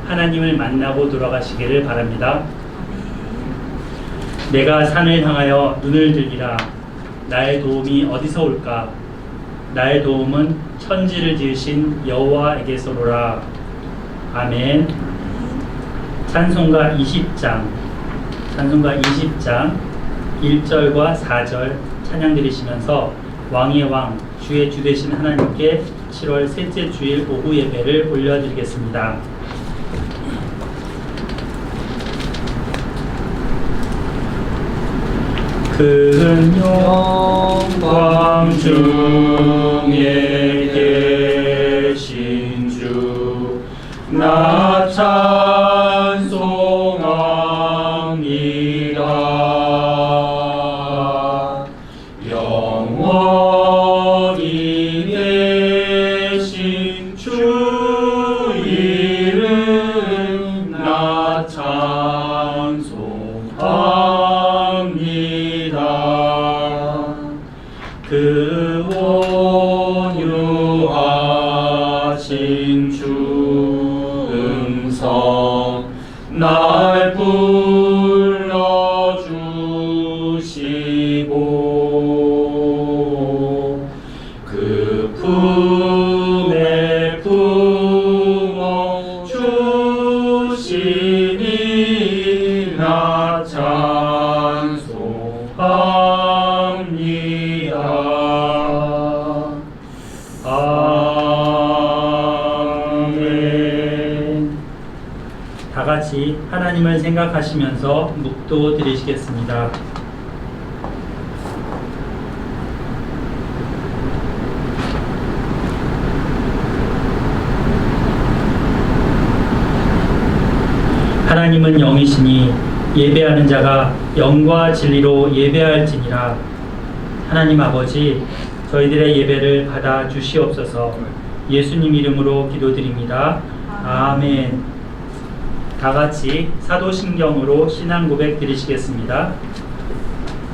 하나님을 만나고 돌아가시기를 바랍니다. 내가 산을 향하여 눈을 들리라. 나의 도움이 어디서 올까? 나의 도움은 천지를 지으신 여호와에게서로라. 아멘. 찬송가 20장 1절과 4절 찬양 드리시면서 왕의 왕 주의 주 되신 하나님께 7월 셋째 주일 오후 예배를 올려드리겠습니다. 큰 영광 중에 계신 주 나 찬송합니다. 영원히 계신 주 이름 나 찬송합니다. 그 온유하신 주 음성 날 불러주시고 그 품에 품어 주시니 나 찬송합니다. 아멘. 다 같이 하나님을 생각하시면서 묵도 드리시겠습니다. 하나님은 영이시니 예배하는 자가 영과 진리로 예배할지니라. 하나님 아버지, 저희들의 예배를 받아 주시옵소서. 예수님 이름으로 기도드립니다. 아멘. 다 같이 사도신경으로 신앙 고백 드리시겠습니다.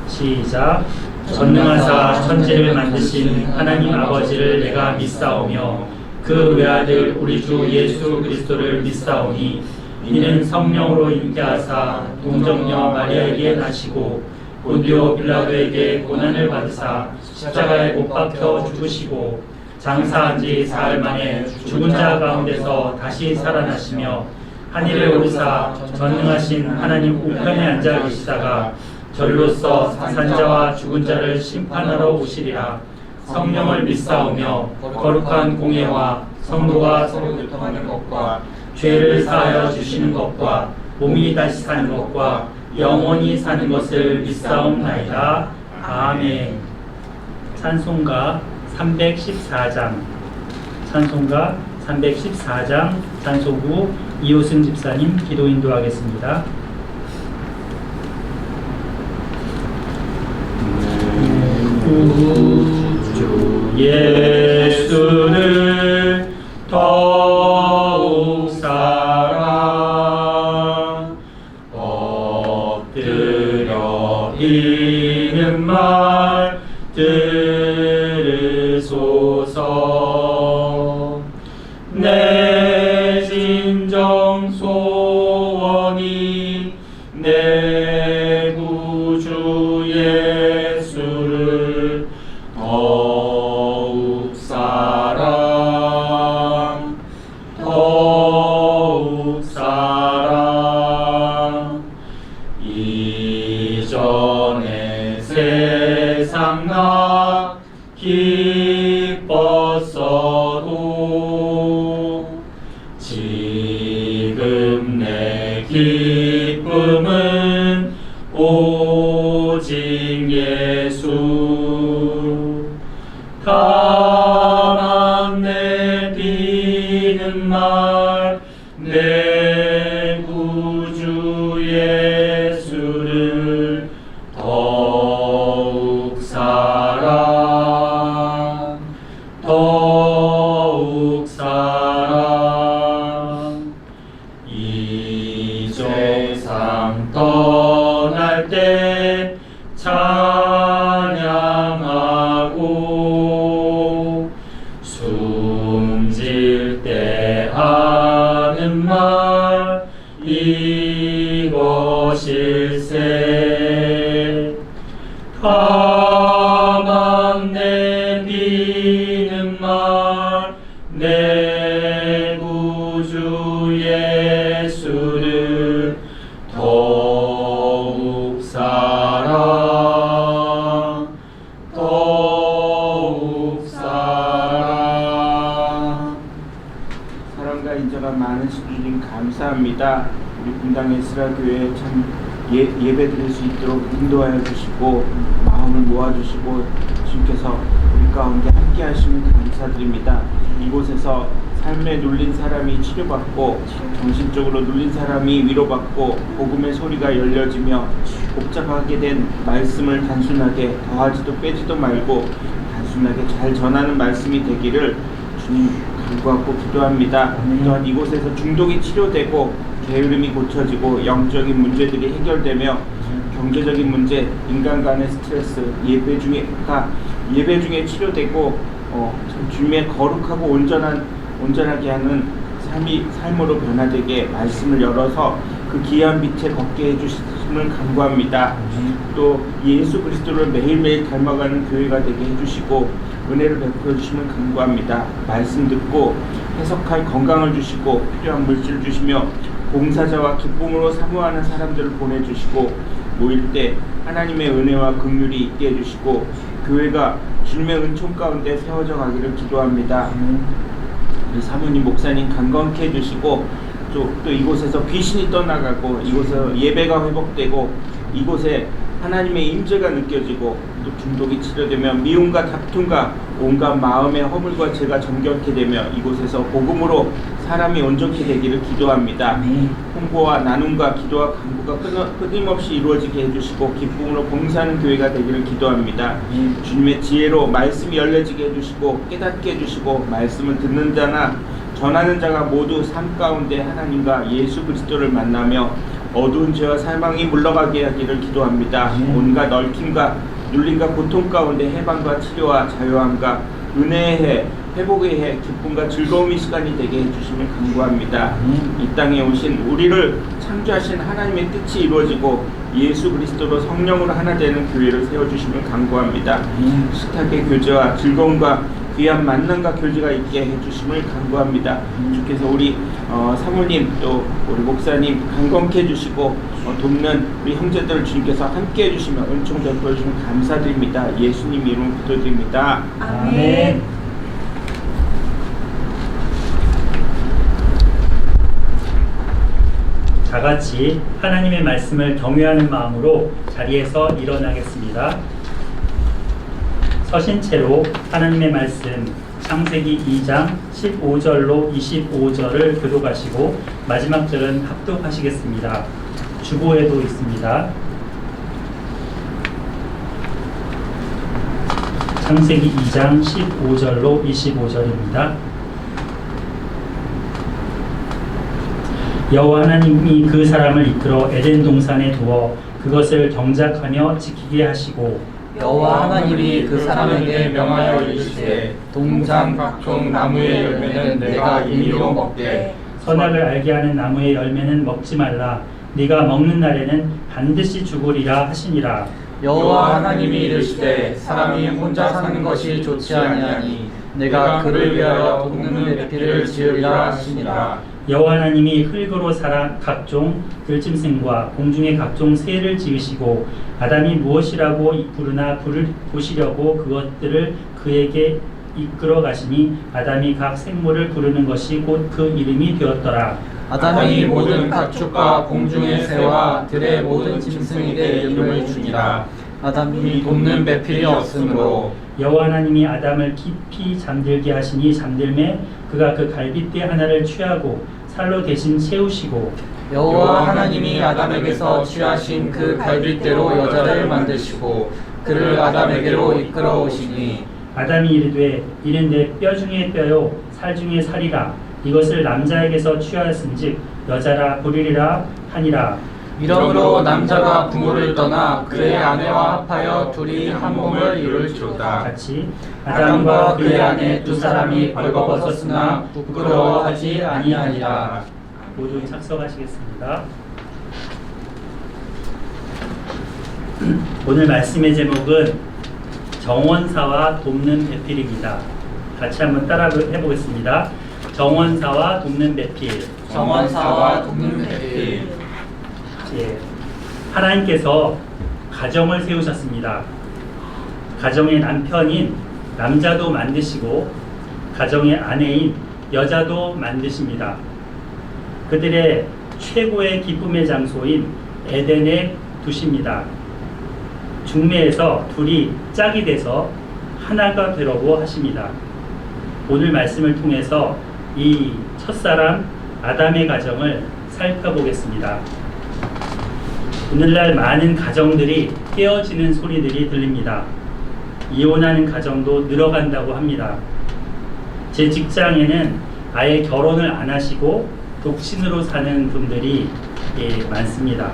시작. 전능하사 천지를 만드신 하나님 아버지를 내가 믿사오며 그 외아들 우리 주 예수 그리스도를 믿사오니 이는 성령으로 잉태하사 동정녀 마리아에게 나시고 본디오 빌라도에게 고난을 받으사 십자가에 못 박혀 죽으시고 장사한 지 사흘 만에 죽은 자 가운데서 다시 살아나시며 하늘에 오르사 전능하신 하나님 우편에 앉아 계시다가 저리로서 사산자와 죽은 자를 심판하러 오시리라. 성령을 믿사오며 거룩한 공예와 성도가 서로 교통하는 것과 죄를 사하여 주시는 것과 몸이 다시 사는 것과 영원히 사는 것을 믿사옵나이다. 아멘. 찬송가 314장 찬송구 이호승 집사님 기도 인도하겠습니다. 구주 예수를 더욱 사랑 엎드려 이는 말 들으소서. 내 진정 소원이 내 구주 예수를 더욱 사랑 이전에 세상 나 기뻤어도 지금 내 기쁨은 오직 예수. 다만 내디는 말 내 구주 예수를 더욱 사랑 이 세상 떠날 때 찬양하고 숨질 때 하는 말 사랑과 인자가 많으신 주님 감사합니다. 우리 분당 에스라 교회에 참 예배 드릴 수 있도록 인도하여 주시고 마음을 모아주시고 주님께서 우리 가운데 함께 하시면 감사드립니다. 이곳에서 삶에 눌린 사람이 치료받고 정신적으로 눌린 사람이 위로받고 복음의 소리가 열려지며 복잡하게 된 말씀을 단순하게 더하지도 빼지도 말고 단순하게 잘 전하는 말씀이 되기를 주님 간구하고 기도합니다. 또한 이곳에서 중독이 치료되고 게으름이 고쳐지고 영적인 문제들이 해결되며 경제적인 문제, 인간 간의 스트레스, 예배 중에 치료되고 참 주님의 거룩하고 온전하게 하는 삶으로 변화되게 말씀을 열어서 그 귀한 빛에 걷게 해주심을 간구합니다. 또 예수 그리스도를 매일매일 닮아가는 교회가 되게 해주시고 은혜를 베풀어 주시면 간구합니다. 말씀 듣고 해석할 건강을 주시고 필요한 물질을 주시며 봉사자와 기쁨으로 사모하는 사람들을 보내주시고 모일 때 하나님의 은혜와 긍휼이 있게 해주시고 교회가 주님의 은총 가운데 세워져 가기를 기도합니다. 우리 사모님 목사님 강건케 해주시고 또 이곳에서 귀신이 떠나가고 이곳에서 예배가 회복되고 이곳에 하나님의 임재가 느껴지고 또 중독이 치료되며 미움과 다툼과 온갖 마음의 허물과 죄가 정결케 되며 이곳에서 복음으로 사람이 온전케 되기를 기도합니다. 홍보와 나눔과 기도와 간구가 끊임없이 이루어지게 해주시고 기쁨으로 봉사하는 교회가 되기를 기도합니다. 주님의 지혜로 말씀이 열려지게 해주시고 깨닫게 해주시고 말씀을 듣는 자나 전하는 자가 모두 삶 가운데 하나님과 예수 그리스도를 만나며 어두운 죄와 사망이 물러가게 하기를 기도합니다. 온갖 얽힘과 눌림과 고통 가운데 해방과 치료와 자유함과 은혜의 해, 회복의 해, 기쁨과 즐거움의 시간이 되게 해주심을 간구합니다. 이 땅에 오신 우리를 창조하신 하나님의 뜻이 이루어지고 예수 그리스도로 성령으로 하나 되는 교회를 세워주심을 간구합니다. 식탁의 교제와 즐거움과 귀한 만남과 교제가 있게 해주심을 간구합니다. 주께서 우리 사모님 또 우리 목사님 강건케 해주시고 돕는 우리 형제들 주님께서 함께 해주시며 은총 베풀어 주시면 감사드립니다. 예수님 이름 기도드립니다. 아멘. 다 같이 하나님의 말씀을 경외하는 마음으로 자리에서 일어나겠습니다. 서신 채로 하나님의 말씀 창세기 2장 15절로 25절을 교독하시고 마지막 절은 합독하시겠습니다. 주보에도 있습니다. 창세기 2장 15절로 25절입니다. 여호와 하나님이 그 사람을 이끌어 에덴 동산에 두어 그것을 경작하며 지키게 하시고 여호와 하나님이 그 사람에게 명하여 이르시되 동산 각종 나무의 열매는 내가 임의로 먹되 선악을 알게 하는 나무의 열매는 먹지 말라. 네가 먹는 날에는 반드시 죽으리라 하시니라. 여호와 하나님이 이르시되 사람이 혼자 사는 것이 좋지 아니하니 내가 그를 위하여 돕는 배필을 지으리라 하시니라. 여호와 하나님이 흙으로 살아 각종 들짐승과 공중의 각종 새를 지으시고 아담이 무엇이라고 부르나 보시려고 그것들을 그에게 이끌어 가시니 아담이 각 생물을 부르는 것이 곧 그 이름이 되었더라. 아담이 모든 가축과 공중의 새와 들의 모든 짐승에게 이름을 주니라. 아담이 돕는 배필이 없으므로 여호와 하나님이 아담을 깊이 잠들게 하시니 잠들매 그가 그 갈빗대 하나를 취하고 살로 대신 채우시고 여호와 하나님이 아담에게서 취하신 그 갈빗대로 여자를 만드시고 그를 아담에게로 이끌어 오시니 아담이 이르되 이는 내 뼈 중에 뼈요 살 중에 살이라. 이것을 남자에게서 취하였은즉 여자라 부르리라 하니라. 이러므로 남자가 부모를 떠나 그의 아내와 합하여 둘이 한 몸을 이룰지로다. 같이 아담과 그의 아내 두 사람이 벌거벗었으나 부끄러워하지 아니하니라. 모두 착석하시겠습니다. 오늘 말씀의 제목은 정원사와 돕는 배필입니다. 같이 한번 따라 해보겠습니다. 정원사와 돕는 배필. 정원사와 돕는 배필. 예, 하나님께서 가정을 세우셨습니다. 가정의 남편인 남자도 만드시고 가정의 아내인 여자도 만드십니다. 그들의 최고의 기쁨의 장소인 에덴에 두십니다. 중매에서 둘이 짝이 돼서 하나가 되려고 하십니다. 오늘 말씀을 통해서 이 첫사람 아담의 가정을 살펴보겠습니다. 오늘날 많은 가정들이 깨어지는 소리들이 들립니다. 이혼하는 가정도 늘어간다고 합니다. 제 직장에는 아예 결혼을 안 하시고 독신으로 사는 분들이 많습니다.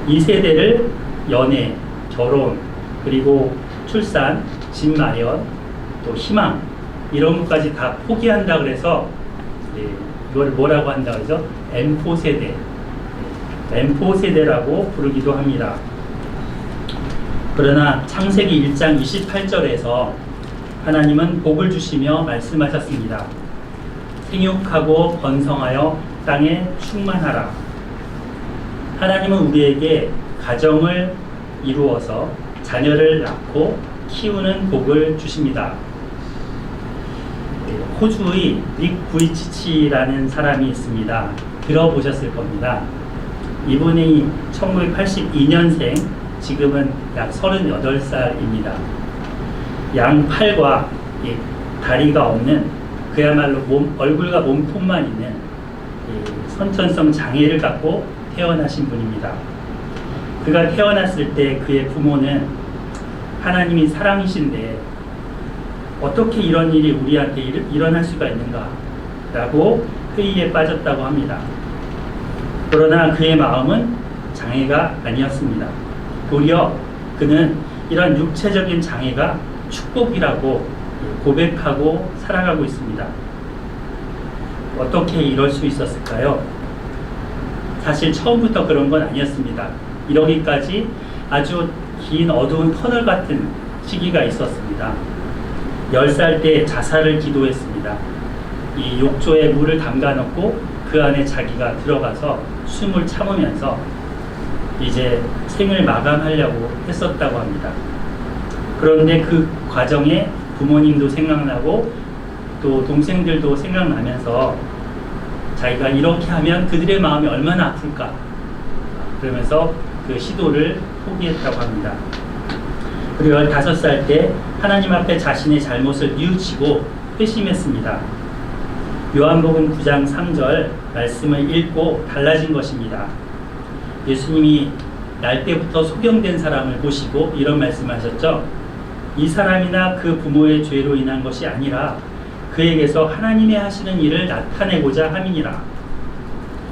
이 세대를 연애, 결혼, 그리고 출산, 집 마련, 또 희망 이런 것까지 다 포기한다 그래서 이걸 뭐라고 한다 그러죠? M4 세대, M4 세대라고 부르기도 합니다. 그러나 창세기 1장 28절에서 하나님은 복을 주시며 말씀하셨습니다. 생육하고 번성하여 땅에 충만하라. 하나님은 우리에게 가정을 이루어서 자녀를 낳고 키우는 복을 주십니다. 호주의 닉 부이치치라는 사람이 있습니다. 들어보셨을 겁니다. 이분이 1982년생, 지금은 약 38살입니다. 양팔과 다리가 없는, 그야말로 얼굴과 몸통만 있는 선천성 장애를 갖고 태어나신 분입니다. 그가 태어났을 때 그의 부모는 하나님이 사랑이신데 어떻게 이런 일이 우리한테 일어날 수가 있는가 라고 회의에 빠졌다고 합니다. 그러나 그의 마음은 장애가 아니었습니다. 도리어 그는 이런 육체적인 장애가 축복이라고 고백하고 살아가고 있습니다. 어떻게 이럴 수 있었을까요? 사실 처음부터 그런 건 아니었습니다. 이러기까지 아주 긴 어두운 터널 같은 시기가 있었습니다. 10살 때 자살을 기도했습니다. 이 욕조에 물을 담가 놓고 그 안에 자기가 들어가서 숨을 참으면서 이제 생을 마감하려고 했었다고 합니다. 그런데 그 과정에 부모님도 생각나고 또 동생들도 생각나면서 자기가 이렇게 하면 그들의 마음이 얼마나 아플까, 그러면서 그 시도를 포기했다고 합니다. 그리고 15살 때 하나님 앞에 자신의 잘못을 뉘우치고 회심했습니다. 요한복음 9장 3절 말씀을 읽고 달라진 것입니다. 예수님이 날 때부터 소경된 사람을 보시고 이런 말씀을 하셨죠. 이 사람이나 그 부모의 죄로 인한 것이 아니라 그에게서 하나님의 하시는 일을 나타내고자 함이니라.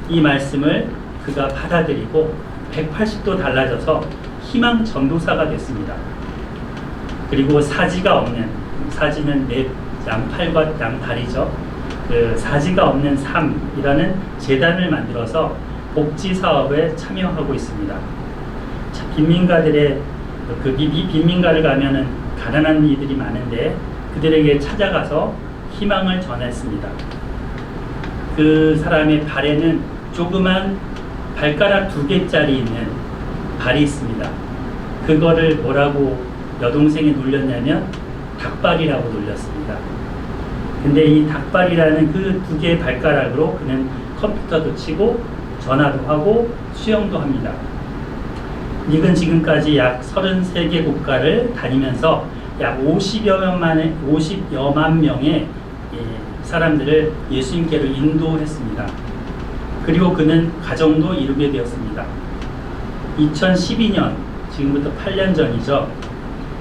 이 말씀을 그가 받아들이고 180도 달라져서 희망 전도사가 됐습니다. 그리고 사지가 없는, 사지는 양팔과 양다리죠. 그 사지가 없는 삶이라는 재단을 만들어서 복지 사업에 참여하고 있습니다. 빈민가들의 빈민가를 가면은 가난한 이들이 많은데 그들에게 찾아가서 희망을 전했습니다. 그 사람의 발에는 조그만 발가락 2개짜리 있는 발이 있습니다. 그거를 뭐라고 여동생이 놀렸냐면 닭발이라고 놀렸습니다. 근데 이 닭발이라는 그 2개의 발가락으로 그는 컴퓨터도 치고 전화도 하고 수영도 합니다. 닉은 지금까지 약 33개 국가를 다니면서 약 50여만 명의 사람들을 예수님께로 인도했습니다. 그리고 그는 가정도 이루게 되었습니다. 2012년, 지금부터 8년 전이죠.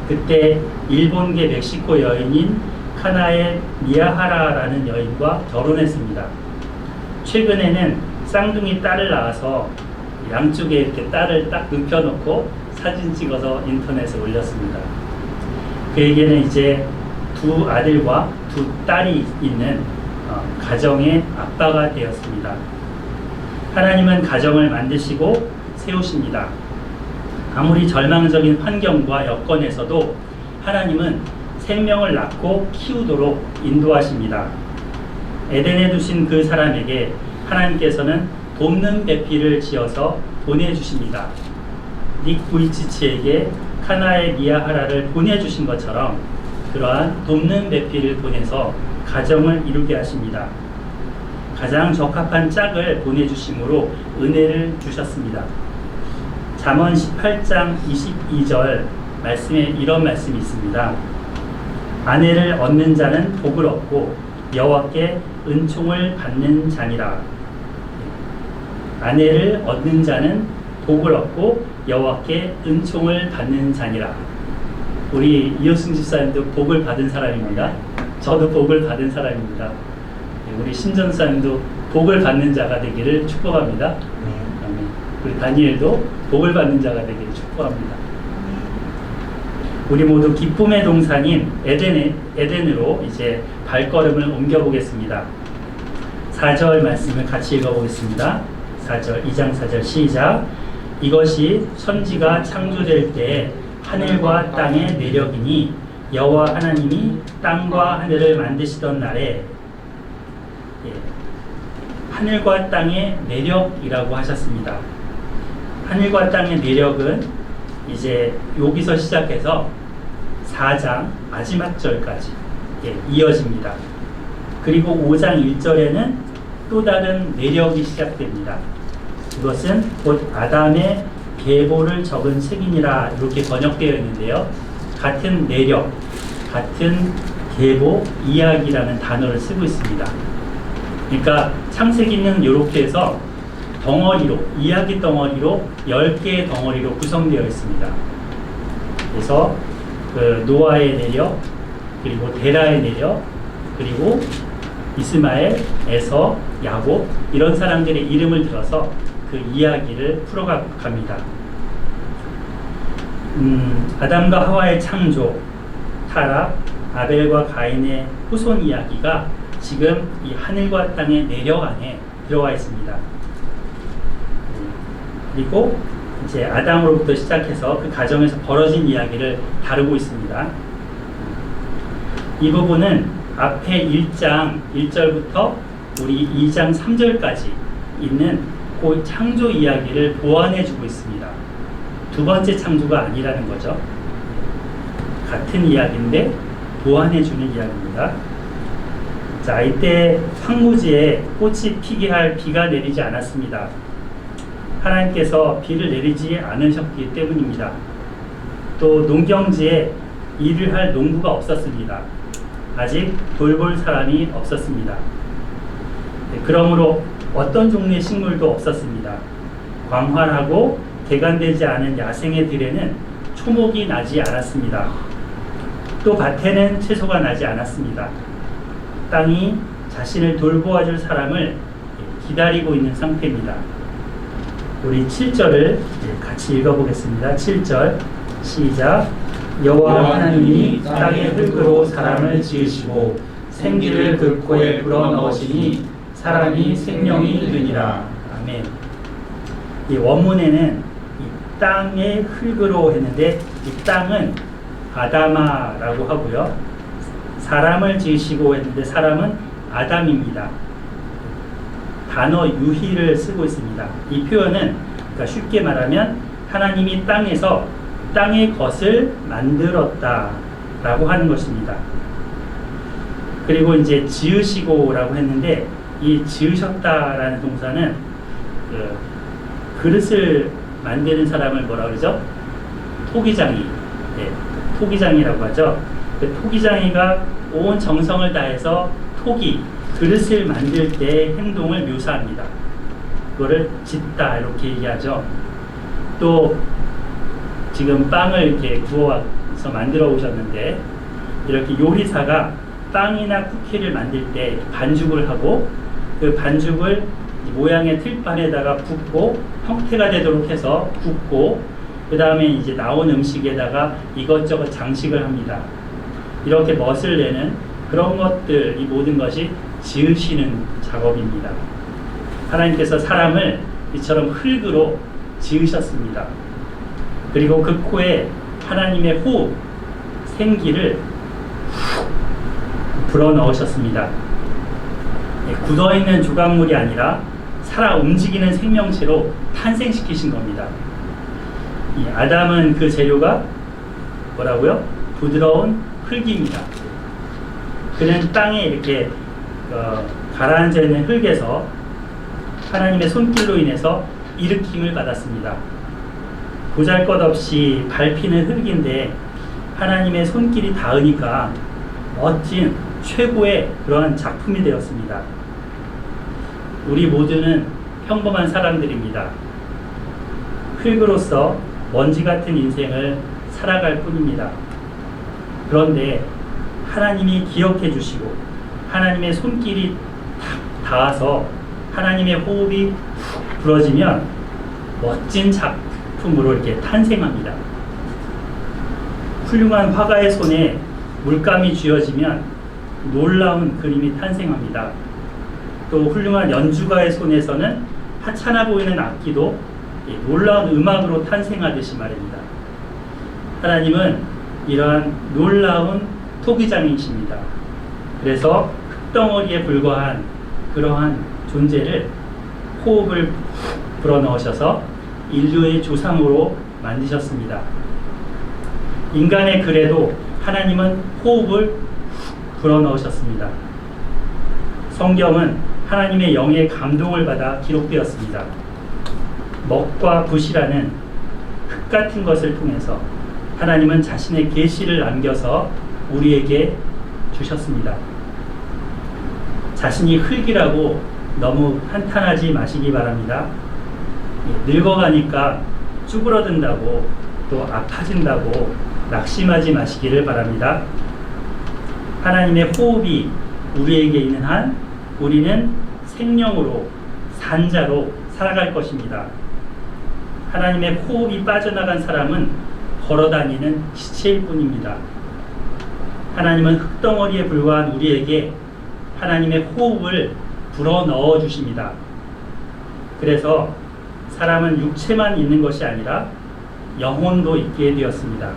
그때 일본계 멕시코 여인인 카나에 미야하라라는 여인과 결혼했습니다. 최근에는 쌍둥이 딸을 낳아서 양쪽에 이렇게 딸을 딱 눕혀놓고 사진 찍어서 인터넷에 올렸습니다. 그에게는 이제 2 아들과 2 딸이 있는 가정의 아빠가 되었습니다. 하나님은 가정을 만드시고 세우십니다. 아무리 절망적인 환경과 여건에서도 하나님은 생명을 낳고 키우도록 인도하십니다. 에덴에 두신 그 사람에게 하나님께서는 돕는 배필을 지어서 보내주십니다. 닉 부이치치에게 카나의 미야하라를 보내주신 것처럼 그러한 돕는 배필을 보내서 가정을 이루게 하십니다. 가장 적합한 짝을 보내주심으로 은혜를 주셨습니다. 잠언 18장 22절 말씀에 이런 말씀이 있습니다. 아내를 얻는 자는 복을 얻고 여호와께 은총을 받는 자니라. 아내를 얻는 자는 복을 얻고 여호와께 은총을 받는 자니라. 우리 이효승 집사님도 복을 받은 사람입니다. 저도 복을 받은 사람입니다. 우리 신전사님도 복을 받는 자가 되기를 축복합니다. 아멘. 우리 다니엘도 복을 받는 자가 되기를 축복합니다. 우리 모두 기쁨의 동산인 에덴으로 이제 발걸음을 옮겨보겠습니다. 4절 말씀을 같이 읽어보겠습니다. 4절, 2장 4절 시작. 이것이 천지가 창조될 때 하늘과 땅의 내력이니 여호와 하나님이 땅과 하늘을 만드시던 날에 하늘과 땅의 내력이라고 하셨습니다. 하늘과 땅의 내력은 이제 여기서 시작해서 4장 마지막 절까지 이어집니다. 그리고 5장 1절에는 또 다른 내력이 시작됩니다. 그것은 곧 아담의 계보를 적은 책이니라 이렇게 번역되어 있는데요. 같은 내력, 같은 계보, 이야기라는 단어를 쓰고 있습니다. 그러니까 창세기는 이렇게 해서 덩어리로, 이야기 덩어리로 10개의 덩어리로 구성되어 있습니다. 그래서 그 노아의 내력, 그리고 데라의 내력, 그리고 이스마엘, 에서, 야곱 이런 사람들의 이름을 들어서 그 이야기를 풀어갑니다. 아담과 하와의 창조, 타락, 아벨과 가인의 후손 이야기가 지금 이 하늘과 땅의 내력 안에 들어와 있습니다. 그리고 이제 아담으로부터 시작해서 그 가정에서 벌어진 이야기를 다루고 있습니다. 이 부분은 앞에 1장 1절부터 우리 2장 3절까지 있는 그 창조 이야기를 보완해 주고 있습니다. 두 번째 창조가 아니라는 거죠. 같은 이야기인데 보완해 주는 이야기입니다. 자, 이때 황무지에 꽃이 피게 할 비가 내리지 않았습니다. 하나님께서 비를 내리지 않으셨기 때문입니다. 또 농경지에 일을 할 농부가 없었습니다. 아직 돌볼 사람이 없었습니다. 그러므로 어떤 종류의 식물도 없었습니다. 광활하고 개간되지 않은 야생의 들에는 초목이 나지 않았습니다. 또 밭에는 채소가 나지 않았습니다. 땅이 자신을 돌보아줄 사람을 기다리고 있는 상태입니다. 우리 7절을 같이 읽어보겠습니다. 7절 시작. 여호와 하나님이 땅의 흙으로 사람을 지으시고 생기를 그 코에 불어넣으시니 사람이 생명이 되니라. 아멘. 이 원문에는 이 땅의 흙으로 했는데 이 땅은 아다마라고 하고요. 사람을 지으시고 했는데 사람은 아담입니다. 단어 유희를 쓰고 있습니다. 이 표현은 그러니까 쉽게 말하면 하나님이 땅에서 땅의 것을 만들었다라고 하는 것입니다. 그리고 이제 지으시고라고 했는데 이 지으셨다라는 동사는 그릇을 만드는 사람을 뭐라 그러죠? 토기장이, 토기장이라고 하죠. 그 토기장이가 온 정성을 다해서 그릇을 만들 때 행동을 묘사합니다. 그거를 짓다 이렇게 얘기하죠. 또 지금 빵을 이렇게 구워서 만들어 오셨는데 이렇게 요리사가 빵이나 쿠키를 만들 때 반죽을 하고 그 반죽을 모양의 틀판에다가 붓고 형태가 되도록 해서 굽고 그 다음에 이제 나온 음식에다가 이것저것 장식을 합니다. 이렇게 멋을 내는 그런 것들, 이 모든 것이 지으시는 작업입니다. 하나님께서 사람을 이처럼 흙으로 지으셨습니다. 그리고 그 코에 하나님의 호흡, 생기를 불어넣으셨습니다. 굳어있는 조각물이 아니라 살아 움직이는 생명체로 탄생시키신 겁니다. 이 아담은 그 재료가 뭐라고요? 부드러운 흙입니다. 그는 땅에 이렇게 가라앉아 있는 흙에서 하나님의 손길로 인해서 일으킴을 받았습니다. 보잘것없이 밟히는 흙인데 하나님의 손길이 닿으니까 멋진 최고의 그러한 작품이 되었습니다. 우리 모두는 평범한 사람들입니다. 흙으로서 먼지 같은 인생을 살아갈 뿐입니다. 그런데 하나님이 기억해 주시고 하나님의 손길이 탁 닿아서 하나님의 호흡이 훅 불어지면 멋진 작품으로 이렇게 탄생합니다. 훌륭한 화가의 손에 물감이 쥐어지면 놀라운 그림이 탄생합니다. 또 훌륭한 연주가의 손에서는 하찮아 보이는 악기도 놀라운 음악으로 탄생하듯이 말입니다. 하나님은 이러한 놀라운 토기장이십니다. 그래서 흙덩어리에 불과한 그러한 존재를 호흡을 불어넣으셔서 인류의 조상으로 만드셨습니다. 인간의 글에도 하나님은 호흡을 불어넣으셨습니다. 성경은 하나님의 영의 감동을 받아 기록되었습니다. 먹과 붓이라는 흙 같은 것을 통해서 하나님은 자신의 계시를 남겨서 우리에게 주셨습니다. 자신이 흙이라고 너무 한탄하지 마시기 바랍니다. 늙어가니까 쭈그러든다고 또 아파진다고 낙심하지 마시기를 바랍니다. 하나님의 호흡이 우리에게 있는 한 우리는 생명으로 산자로 살아갈 것입니다. 하나님의 호흡이 빠져나간 사람은 걸어다니는 시체일 뿐입니다. 하나님은 흙덩어리에 불과한 우리에게 하나님의 호흡을 불어넣어 주십니다. 그래서 사람은 육체만 있는 것이 아니라 영혼도 있게 되었습니다.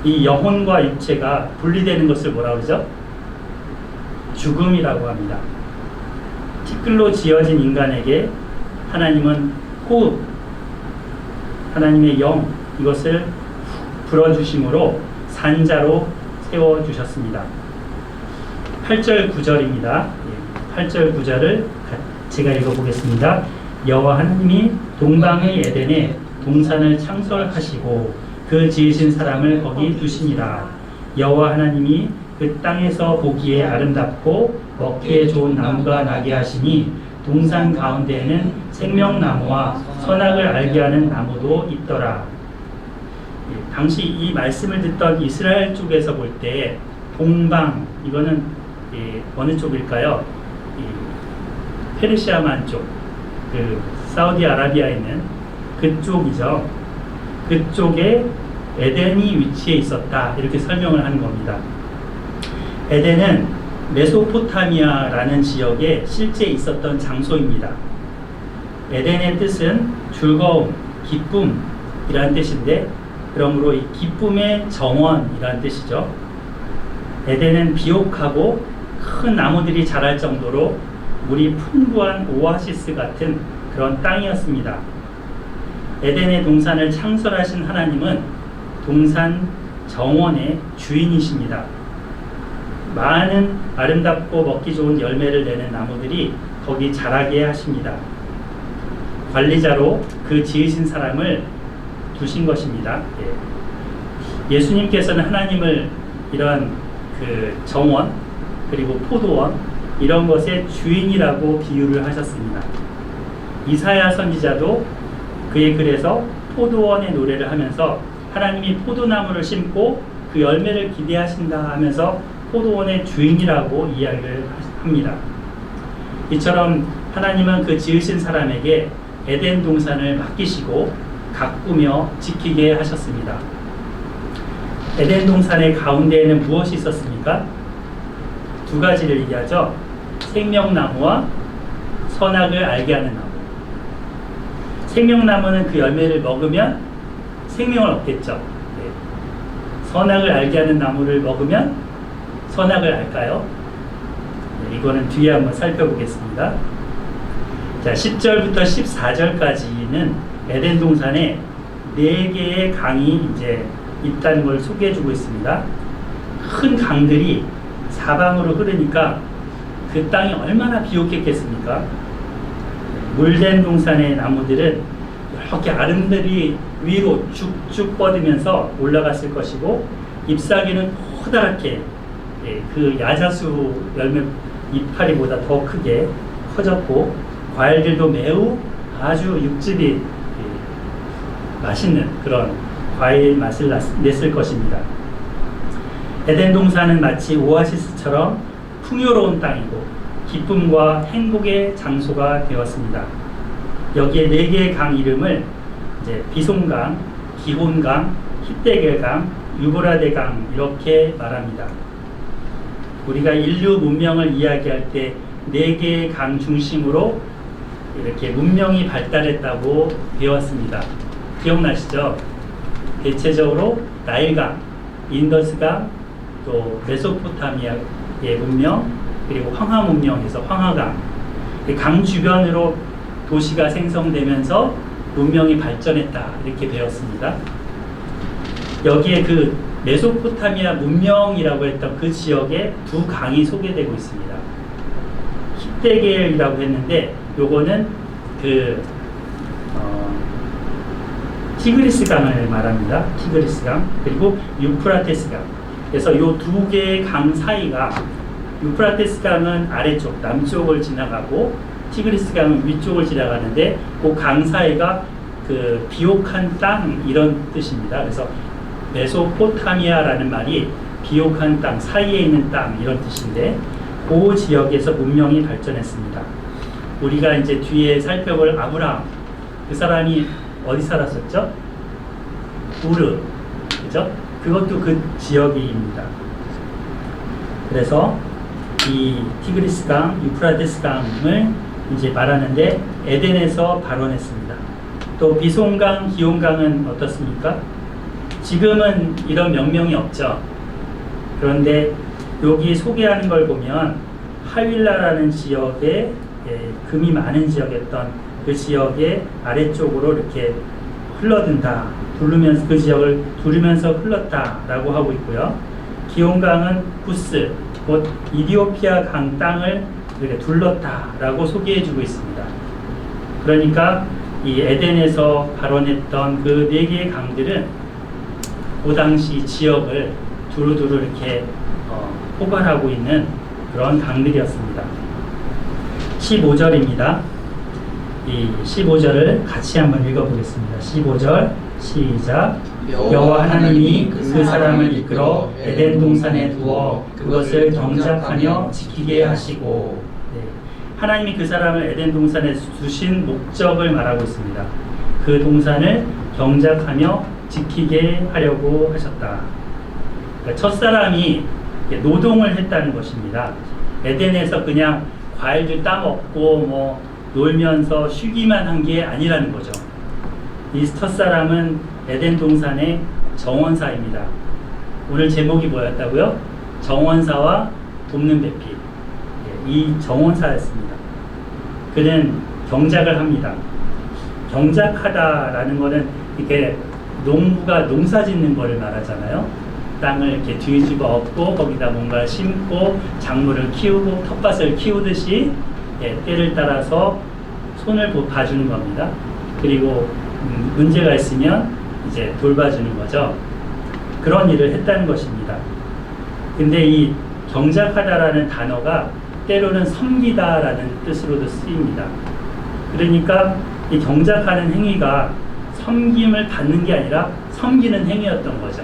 이 영혼과 육체가 분리되는 것을 뭐라고 그러죠? 죽음이라고 합니다. 티끌로 지어진 인간에게 하나님은 호흡, 하나님의 영, 이것을 불어주심으로 산자로 세워주셨습니다. 8절 9절입니다. 8절 9절을 제가 읽어보겠습니다. 여호와 하나님이 동방의 에덴에 동산을 창설하시고 그 지으신 사람을 거기 두시니라. 여호와 하나님이 그 땅에서 보기에 아름답고 먹기에 좋은 나무가 나게 하시니 동산 가운데에는 생명나무와 선악을 알게 하는 나무도 있더라. 당시 이 말씀을 듣던 이스라엘 쪽에서 볼 때 동방, 이거는 어느 쪽일까요? 페르시아만 쪽, 그 사우디아라비아에 있는 그쪽이죠. 그쪽에 에덴이 위치해 있었다, 이렇게 설명을 하는 겁니다. 에덴은 메소포타미아라는 지역에 실제 있었던 장소입니다. 에덴의 뜻은 즐거움, 기쁨이라는 뜻인데, 그러므로 이 기쁨의 정원이라는 뜻이죠. 에덴은 비옥하고 큰 나무들이 자랄 정도로 물이 풍부한 오아시스 같은 그런 땅이었습니다. 에덴의 동산을 창설하신 하나님은 동산 정원의 주인이십니다. 많은 아름답고 먹기 좋은 열매를 내는 나무들이 거기 자라게 하십니다. 관리자로 그 지으신 사람을 두신 것입니다. 예수님께서는 하나님을 이런 그 정원 그리고 포도원 이런 것의 주인이라고 비유를 하셨습니다. 이사야 선지자도 그의 글에서 포도원의 노래를 하면서 하나님이 포도나무를 심고 그 열매를 기대하신다 하면서 포도원의 주인이라고 이야기를 합니다. 이처럼 하나님은 그 지으신 사람에게 에덴 동산을 맡기시고 가꾸며 지키게 하셨습니다. 에덴 동산의 가운데에는 무엇이 있었습니까? 두 가지를 얘기하죠. 생명나무와 선악을 알게 하는 나무. 생명나무는 그 열매를 먹으면 생명을 얻겠죠. 선악을 알게 하는 나무를 먹으면 선악을 알까요? 이거는 뒤에 한번 살펴보겠습니다. 자, 10절부터 14절까지는 에덴 동산에 4개의 강이 이제 있다는 걸 소개해주고 있습니다. 큰 강들이 사방으로 흐르니까 그 땅이 얼마나 비옥했겠습니까? 물된 동산의 나무들은 이렇게 아름들이 위로 쭉쭉 뻗으면서 올라갔을 것이고, 잎사귀는 커다랗게 그 야자수 열매 이파리보다 더 크게 커졌고, 과일들도 매우 아주 육즙이 맛있는 그런 과일 맛을 냈을 것입니다. 에덴 동산은 마치 오아시스처럼 풍요로운 땅이고 기쁨과 행복의 장소가 되었습니다. 여기에 4개의 강 이름을 이제 비송강, 기혼강, 히데겔강, 유브라데강 이렇게 말합니다. 우리가 인류 문명을 이야기할 때 4개의 강 중심으로 이렇게 문명이 발달했다고 배웠습니다. 기억나시죠? 대체적으로 나일강, 인더스강, 또 메소포타미아의 문명, 그리고 황하 문명에서 황하강, 강 주변으로 도시가 생성되면서 문명이 발전했다 이렇게 배웠습니다. 여기에 그 메소포타미아 문명이라고 했던 그 지역에 2 강이 소개되고 있습니다. 히데겔이라고 했는데 요거는 그 티그리스 강을 말합니다. 티그리스 강, 그리고 유프라테스 강. 그래서 요 2개의 강 사이가, 유프라테스 강은 아래쪽 남쪽을 지나가고 티그리스 강은 위쪽을 지나가는데 그 강 사이가 그 비옥한 땅 이런 뜻입니다. 그래서 메소포타미아라는 말이 비옥한 땅, 사이에 있는 땅 이런 뜻인데, 그 지역에서 문명이 발전했습니다. 우리가 이제 뒤에 살펴볼 아브라함, 그 사람이 어디 살았었죠? 우르, 그죠? 그것도 그 지역입니다. 그래서 이 티그리스 강, 유프라테스 강을 이제 말하는데 에덴에서 발원했습니다. 또 비송강, 기온강은 어떻습니까? 지금은 이런 명명이 없죠. 그런데 여기 소개하는 걸 보면 하윌라라는 지역에 금이 많은 지역이었던 그 지역의 아래쪽으로 이렇게 흘러든다, 두르면서 그 지역을 두르면서 흘렀다라고 하고 있고요. 기온강은 구스, 곧 이디오피아 강 땅을 이렇게 둘렀다라고 소개해주고 있습니다. 그러니까 이 에덴에서 발원했던 그 4개의 강들은 그 당시 지역을 두루두루 이렇게 포괄하고 있는 그런 강들이었습니다. 15절입니다. 이 15절을 같이 한번 읽어보겠습니다. 15절 시작. 여호와 하나님이 그 사람을 이끌어 에덴 동산에 두어 그것을 경작하며 지키게 하시고. 네. 하나님이 그 사람을 에덴 동산에 두신 목적을 말하고 있습니다. 그 동산을 경작하며 지키게 하려고 하셨다. 그러니까 첫사람이 노동을 했다는 것입니다. 에덴에서 그냥 과일들 따먹고 뭐 놀면서 쉬기만 한 게 아니라는 거죠. 이 첫사람은 에덴 동산의 정원사입니다. 오늘 제목이 뭐였다고요? 정원사와 돕는 배필. 이 정원사였습니다. 그는 경작을 합니다. 경작하다라는 거는 이렇게 농부가 농사 짓는 거를 말하잖아요. 땅을 이렇게 뒤집어 엎고 거기다 뭔가 심고 작물을 키우고 텃밭을 키우듯이 때를 따라서 손을 봐주는 겁니다. 그리고 문제가 있으면 이제 돌봐주는 거죠. 그런 일을 했다는 것입니다. 근데 이 경작하다라는 단어가 때로는 섬기다라는 뜻으로도 쓰입니다. 그러니까 이 경작하는 행위가 섬김을 받는 게 아니라 섬기는 행위였던 거죠.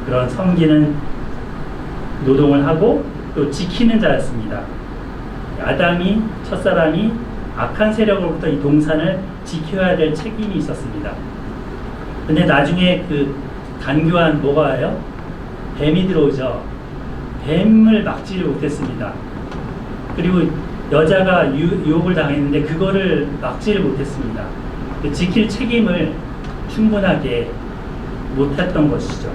그런 섬기는 노동을 하고 또 지키는 자였습니다. 아담이, 첫사람이 악한 세력으로부터 이 동산을 지켜야 될 책임이 있었습니다. 근데 나중에 그 간교한 뭐가 와요? 뱀이 들어오죠. 뱀을 막지를 못했습니다. 그리고 여자가 유혹을 당했는데 그거를 막지를 못했습니다. 지킬 책임을 충분하게 못했던 것이죠.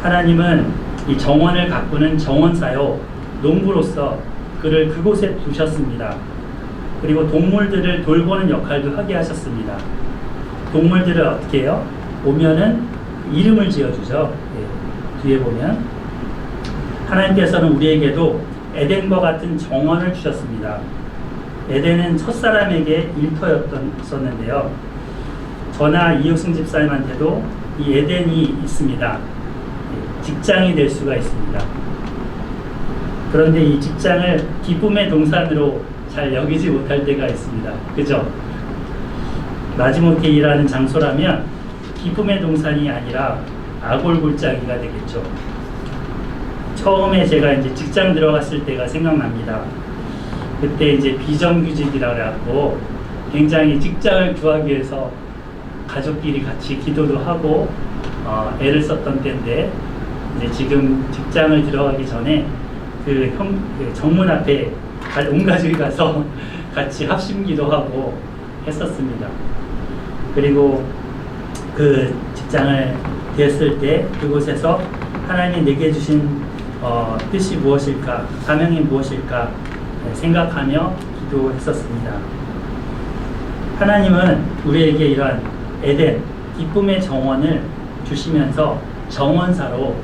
하나님은 이 정원을 가꾸는 정원사요, 농부로서 그를 그곳에 두셨습니다. 그리고 동물들을 돌보는 역할도 하게 하셨습니다. 동물들을 어떻게 해요? 오면은 이름을 지어주죠. 뒤에 보면 하나님께서는 우리에게도 에덴과 같은 정원을 주셨습니다. 에덴은 첫사람에게 일터였었는데요. 저나 이효승 집사님한테도 이 에덴이 있습니다. 직장이 될 수가 있습니다. 그런데 이 직장을 기쁨의 동산으로 잘 여기지 못할 때가 있습니다. 그죠? 마지못해 일하는 장소라면 기쁨의 동산이 아니라 아골골짜기가 되겠죠. 처음에 제가 이제 직장 들어갔을 때가 생각납니다. 그때 이제 비정규직이라 그래갖고 굉장히 직장을 구하기 위해서 가족끼리 같이 기도도 하고 애를 썼던 때인데, 이제 지금 직장을 들어가기 전에 그 정문 앞에 온 가족이 가서 같이 합심기도 하고 했었습니다. 그리고 그 직장을 됐을 때 그곳에서 하나님이 내게 주신 뜻이 무엇일까, 사명이 무엇일까 생각하며 기도했었습니다. 하나님은 우리에게 이러한 에덴, 기쁨의 정원을 주시면서 정원사로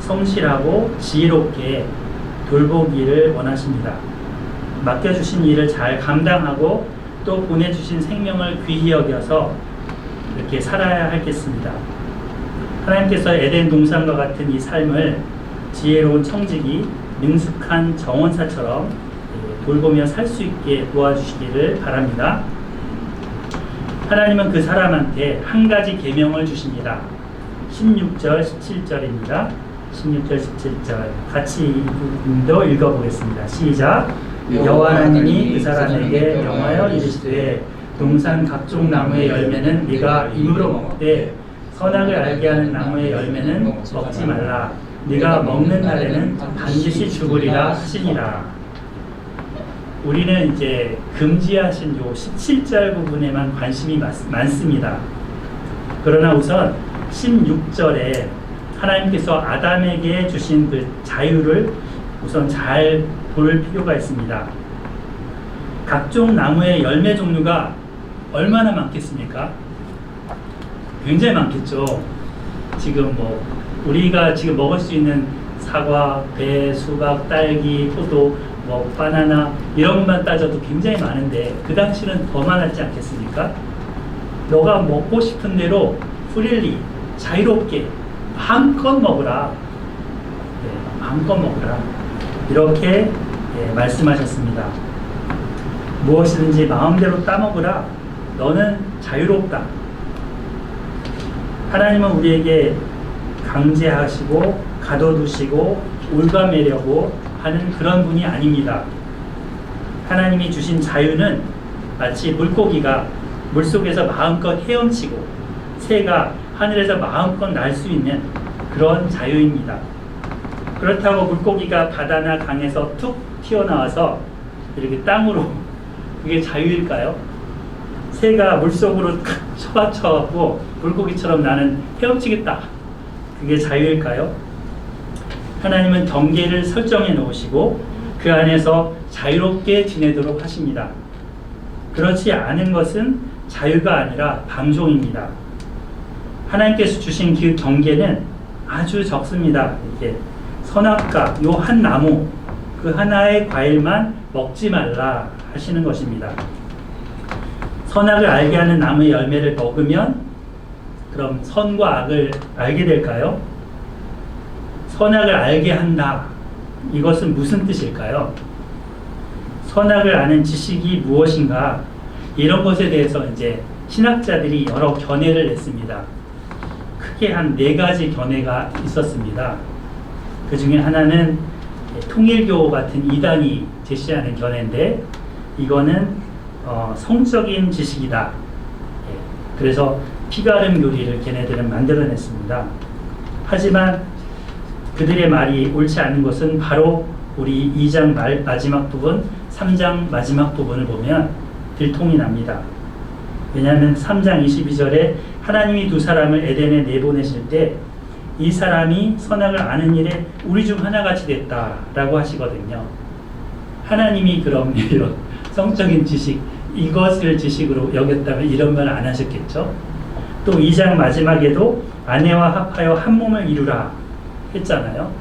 성실하고 지혜롭게 돌보기를 원하십니다. 맡겨주신 일을 잘 감당하고 또 보내주신 생명을 귀히 여겨서 이렇게 살아야 하겠습니다. 하나님께서 에덴 동산과 같은 이 삶을 지혜로운 청지기, 능숙한 정원사처럼 돌보며 살 수 있게 도와주시기를 바랍니다. 하나님은 그 사람한테 한 가지 계명을 주십니다. 16절, 17절입니다. 16절, 17절 같이 이 부분도 읽어보겠습니다. 시작. 여호와 하나님이 그 사람에게 명하여 이르시되 동산 각종 나무의 열매는 네가 입으로 먹되 선악을 알게 하는 나무의 열매는 먹지 말라. 네가 먹는 날에는 반드시 죽으리라 하시니라. 우리는 이제 금지하신 요 17절 부분에만 관심이 많습니다. 그러나 우선 16절에 하나님께서 아담에게 주신 그 자유를 우선 잘 볼 필요가 있습니다. 각종 나무의 열매 종류가 얼마나 많겠습니까? 굉장히 많겠죠. 지금 뭐 우리가 지금 먹을 수 있는 사과, 배, 수박, 딸기, 포도, 뭐 바나나 이런 것만 따져도 굉장히 많은데 그 당시는 더 많았지 않겠습니까? 너가 먹고 싶은 대로 프릴리, 자유롭게 마음껏 먹으라. 네, 마음껏 먹으라. 이렇게 말씀하셨습니다. 무엇이든지 마음대로 따먹으라. 너는 자유롭다. 하나님은 우리에게 강제하시고 가둬두시고 올가매려고 하는 그런 분이 아닙니다. 하나님이 주신 자유는 마치 물고기가 물속에서 마음껏 헤엄치고 새가 하늘에서 마음껏 날 수 있는 그런 자유입니다. 그렇다고 물고기가 바다나 강에서 툭 튀어나와서 이렇게 땅으로, 그게 자유일까요? 새가 물속으로 쳐박혀갖고 물고기처럼 나는 헤엄치겠다, 그게 자유일까요? 하나님은 경계를 설정해 놓으시고 그 안에서 자유롭게 지내도록 하십니다. 그렇지 않은 것은 자유가 아니라 방종입니다. 하나님께서 주신 그 경계는 아주 적습니다. 이렇게 선악과 요 한 나무, 그 하나의 과일만 먹지 말라 하시는 것입니다. 선악을 알게 하는 나무의 열매를 먹으면 그럼 선과 악을 알게 될까요? 선악을 알게 한다. 이것은 무슨 뜻일까요? 선악을 아는 지식이 무엇인가? 이런 것에 대해서 이제 신학자들이 여러 견해를 냈습니다. 크게 한 4가지 견해가 있었습니다. 그 중에 하나는 통일교 같은 이단이 제시하는 견해인데, 이거는 성적인 지식이다. 그래서 피가름 교리를 걔네들은 만들어냈습니다. 하지만 그들의 말이 옳지 않은 것은 바로 우리 2장 마지막 부분, 3장 마지막 부분을 보면 들통이 납니다. 왜냐하면 3장 22절에 하나님이 2사람을 에덴에 내보내실 때 이 사람이 선악을 아는 일에 우리 중 하나같이 됐다라고 하시거든요. 하나님이 그럼 이런 성적인 지식, 이것을 지식으로 여겼다면 이런 말 안 하셨겠죠? 또 2장 마지막에도 아내와 합하여 한 몸을 이루라 했잖아요.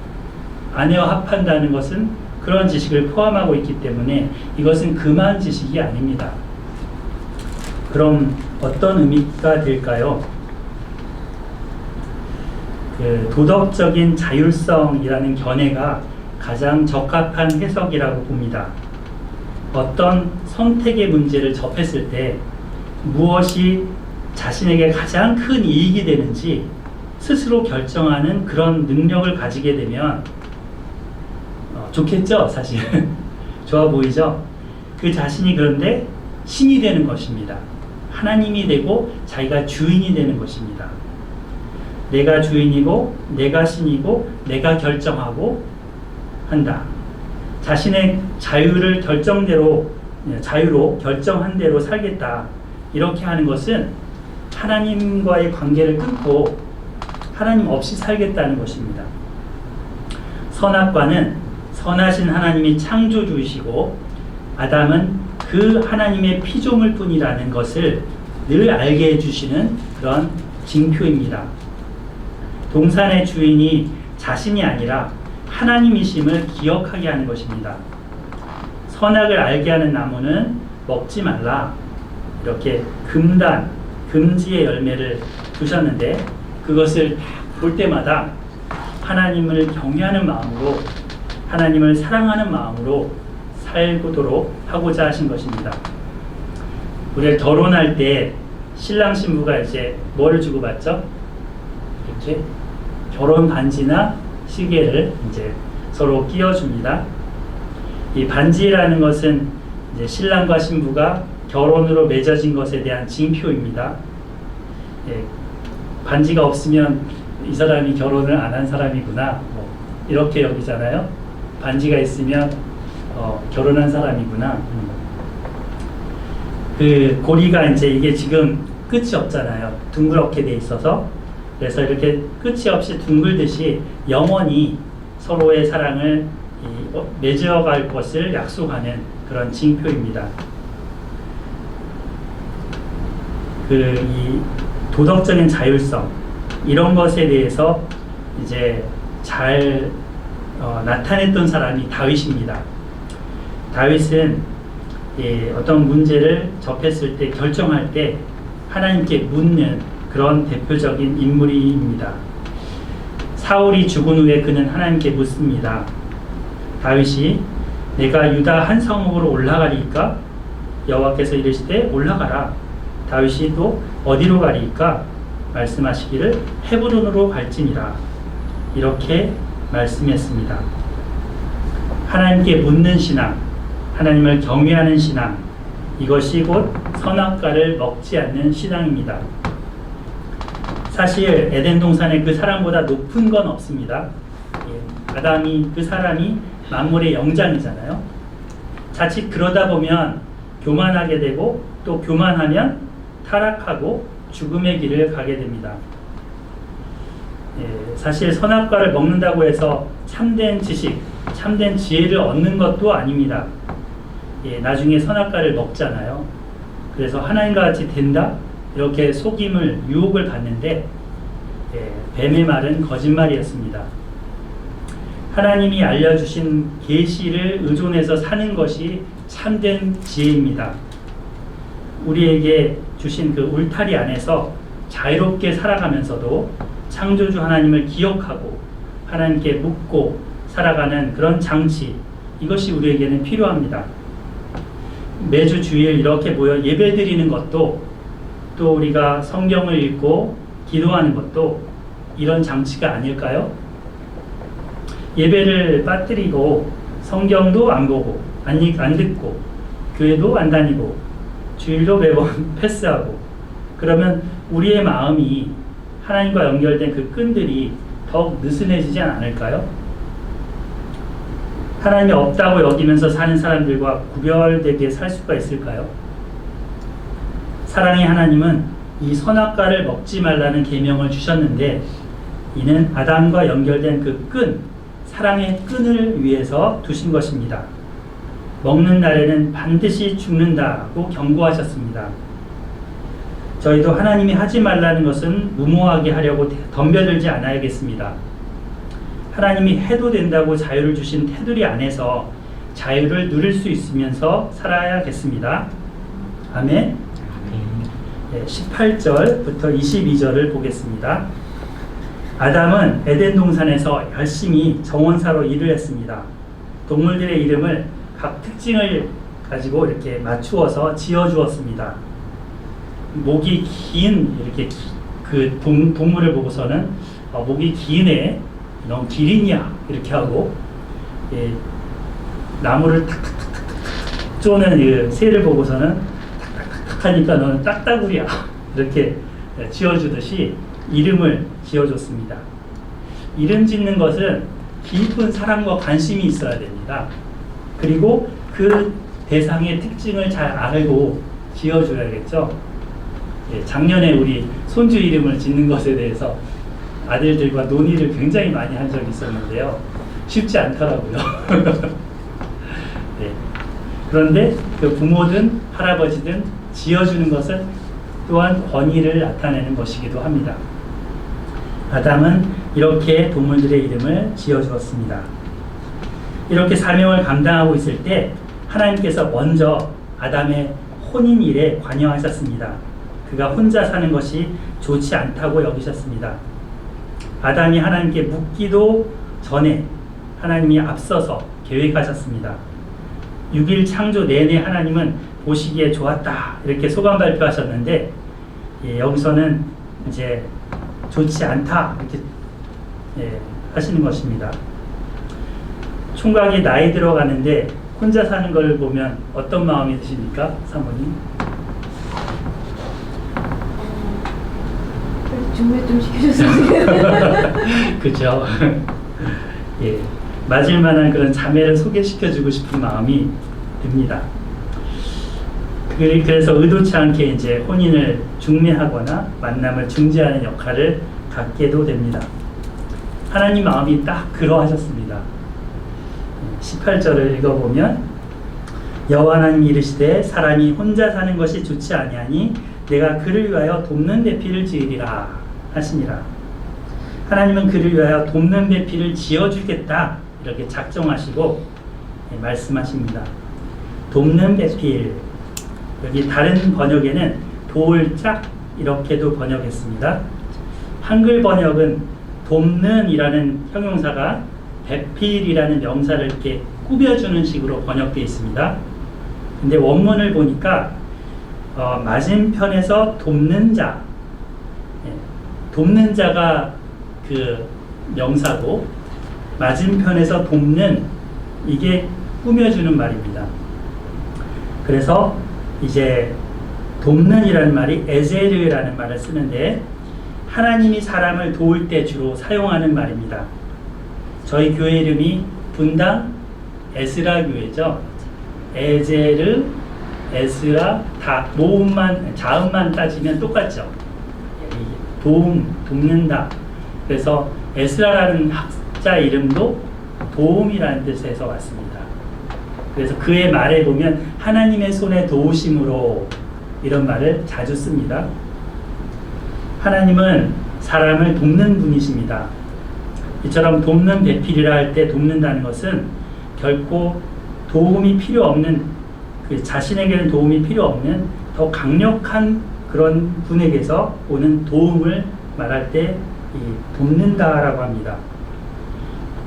아내와 합한다는 것은 그런 지식을 포함하고 있기 때문에 이것은 금한 지식이 아닙니다. 그럼 어떤 의미가 될까요? 그 도덕적인 자율성이라는 견해가 가장 적합한 해석이라고 봅니다. 어떤 선택의 문제를 접했을 때 무엇이 자신에게 가장 큰 이익이 되는지 스스로 결정하는 그런 능력을 가지게 되면 좋겠죠, 사실. 좋아 보이죠? 그 자신이 그런데 신이 되는 것입니다. 하나님이 되고 자기가 주인이 되는 것입니다. 내가 주인이고 내가 신이고 내가 결정하고 한다. 자신의 자유로 결정한 대로 살겠다. 이렇게 하는 것은 하나님과의 관계를 끊고 하나님 없이 살겠다는 것입니다. 선악과는 선하신 하나님이 창조주이시고 아담은 그 하나님의 피조물 뿐이라는 것을 늘 알게 해주시는 그런 징표입니다. 동산의 주인이 자신이 아니라 하나님이심을 기억하게 하는 것입니다. 선악을 알게 하는 나무는 먹지 말라. 이렇게 금지의 열매를 두셨는데 그것을 볼 때마다 하나님을 경외하는 마음으로 하나님을 사랑하는 마음으로 살도록 하고자 하신 것입니다. 우리가 결혼할 때 신랑 신부가 이제 뭐를 주고받죠? 이렇게 결혼 반지나 시계를 이제 서로 끼워줍니다. 이 반지라는 것은 이제 신랑과 신부가 결혼으로 맺어진 것에 대한 징표입니다. 예, 반지가 없으면 이 사람이 결혼을 안 한 사람이구나, 뭐 이렇게 여기잖아요. 반지가 있으면 결혼한 사람이구나. 그 고리가 이제 이게 지금 끝이 없잖아요. 둥그렇게 돼 있어서. 그래서 이렇게 끝이 없이 둥글듯이 영원히 서로의 사랑을 맺어갈 것을 약속하는 그런 징표입니다. 이 도덕적인 자율성 이런 것에 대해서 이제 잘 나타냈던 사람이 다윗입니다. 다윗은 어떤 문제를 접했을 때 결정할 때 하나님께 묻는 그런 대표적인 인물입니다. 사울이 죽은 후에 그는 하나님께 묻습니다. 다윗이 내가 유다 한 성읍으로 올라가리이까? 여호와께서 이르시되 올라가라. 다윗이 또 어디로 가리이까? 말씀하시기를 헤브론으로 갈지니라. 이렇게 말씀했습니다. 하나님께 묻는 신앙, 하나님을 경외하는 신앙, 이것이 곧 선악과를 먹지 않는 신앙입니다. 사실 에덴 동산에 그 사람보다 높은 건 없습니다. 아담이 그 사람이 만물의 영장이잖아요. 자칫 그러다 보면 교만하게 되고 또 교만하면 타락하고 죽음의 길을 가게 됩니다. 사실 선악과를 먹는다고 해서 참된 지식, 참된 지혜를 얻는 것도 아닙니다. 나중에 선악과를 먹잖아요. 그래서 하나님과 같이 된다? 이렇게 속임을, 유혹을 받는데 뱀의 말은 거짓말이었습니다. 하나님이 알려주신 계시를 의존해서 사는 것이 참된 지혜입니다. 우리에게 주신 그 울타리 안에서 자유롭게 살아가면서도 창조주 하나님을 기억하고 하나님께 묻고 살아가는 그런 장치, 이것이 우리에게는 필요합니다. 매주 주일 이렇게 모여 예배드리는 것도 또 우리가 성경을 읽고 기도하는 것도 이런 장치가 아닐까요? 예배를 빠뜨리고 성경도 안 보고 안 듣고 교회도 안 다니고 주일도 매번 패스하고 그러면 우리의 마음이 하나님과 연결된 그 끈들이 더욱 느슨해지지 않을까요? 하나님이 없다고 여기면서 사는 사람들과 구별되게 살 수가 있을까요? 사랑의 하나님은 이 선악과를 먹지 말라는 계명을 주셨는데 이는 아담과 연결된 그 끈, 사랑의 끈을 위해서 두신 것입니다. 먹는 날에는 반드시 죽는다고 경고하셨습니다. 저희도 하나님이 하지 말라는 것은 무모하게 하려고 덤벼들지 않아야겠습니다. 하나님이 해도 된다고 자유를 주신 테두리 안에서 자유를 누릴 수 있으면서 살아야겠습니다. 아멘. 18절부터 22절을 보겠습니다. 아담은 에덴 동산에서 열심히 정원사로 일을 했습니다. 동물들의 이름을 각 특징을 가지고 이렇게 맞추어서 지어주었습니다. 목이 긴 이렇게 그 동물을 보고서는 목이 긴 애 넌 기린이야 이렇게 하고, 나무를 탁탁탁탁 쪼는 그 새를 보고서는 탁탁탁 하니까 너는 딱따구리야 이렇게 지어주듯이 이름을 지어줬습니다. 이름 짓는 것은 깊은 사랑과 관심이 있어야 됩니다. 그리고 그 대상의 특징을 잘 알고 지어줘야겠죠. 작년에 우리 손주 이름을 짓는 것에 대해서 아들들과 논의를 굉장히 많이 한 적이 있었는데요. 쉽지 않더라고요. 네. 그런데 그 부모든 할아버지든 지어주는 것은 또한 권위를 나타내는 것이기도 합니다. 아담은 이렇게 동물들의 이름을 지어주었습니다. 이렇게 사명을 감당하고 있을 때 하나님께서 먼저 아담의 혼인 일에 관여하셨습니다. 그가 혼자 사는 것이 좋지 않다고 여기셨습니다. 아담이 하나님께 묻기도 전에 하나님이 앞서서 계획하셨습니다. 6일 창조 내내 하나님은 보시기에 좋았다 이렇게 소감 발표하셨는데, 여기서는 이제 좋지 않다 이렇게 하시는 것입니다. 총각이 나이 들어가는데 혼자 사는 걸 보면 어떤 마음이 드십니까, 사모님? 중매 좀 시켜줬으면 그죠? 예, 맞을 만한 그런 자매를 소개시켜주고 싶은 마음이 듭니다. 그래서 의도치 않게 이제 혼인을 중매하거나 만남을 중지하는 역할을 갖게도 됩니다. 하나님 마음이 딱 그러하셨습니다. 18절을 읽어보면 여호와 하나님이 이르시되 사람이 혼자 사는 것이 좋지 아니하니 내가 그를 위하여 돕는 배필을 지으리라 하시니라. 하나님은 그를 위하여 돕는 배필을 지어주겠다 이렇게 작정하시고 말씀하십니다. 돕는 배필, 여기 다른 번역에는 도울짝 이렇게도 번역했습니다. 한글 번역은 돕는 이라는 형용사가 배필이라는 명사를 이렇게 꾸며주는 식으로 번역되어 있습니다. 근데 원문을 보니까 맞은편에서 돕는 자, 돕는 자가 그 명사고 맞은편에서 돕는 이게 꾸며주는 말입니다. 그래서 이제 돕는이라는 말이 에제르라는 말을 쓰는데 하나님이 사람을 도울 때 주로 사용하는 말입니다. 저희 교회 이름이 분당 에스라 교회죠. 에제르, 에스라 다 모음만 자음만 따지면 똑같죠. 돕는다. 그래서 에스라라는 학자 이름도 도움이라는 뜻에서 왔습니다. 그래서 그의 말에 보면 하나님의 손에 도우심으로 이런 말을 자주 씁니다. 하나님은 사람을 돕는 분이십니다. 이처럼 돕는 배필이라 할 때 돕는다는 것은 결코 도움이 필요 없는, 그 자신에게는 도움이 필요 없는 더 강력한 그런 분에게서 오는 도움을 말할 때 돕는다라고 합니다.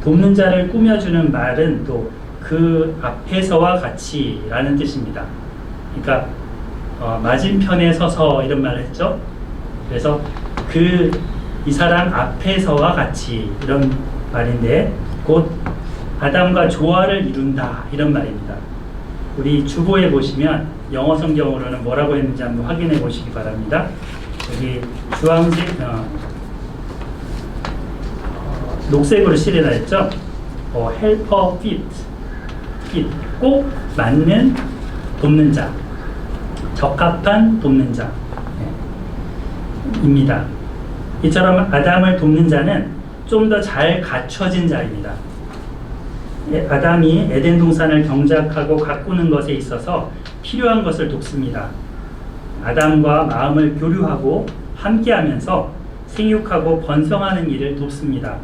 돕는 자를 꾸며주는 말은 또 그 앞에서와 같이라는 뜻입니다. 그러니까 맞은편에 서서 이런 말을 했죠. 그래서 이 사람 앞에서와 같이 이런 말인데 곧 아담과 조화를 이룬다 이런 말입니다. 우리 주보에 보시면 영어 성경으로는 뭐라고 했는지 한번 확인해 보시기 바랍니다. 여기 주황색 녹색으로 칠해놔 있죠. helper fit, 꼭 맞는 돕는 자, 적합한 돕는 자 입니다. 이처럼 아담을 돕는 자는 좀 더 잘 갖춰진 자입니다. 아담이 에덴 동산을 경작하고 가꾸는 것에 있어서 필요한 것을 돕습니다. 아담과 마음을 교류하고 함께하면서 생육하고 번성하는 일을 돕습니다.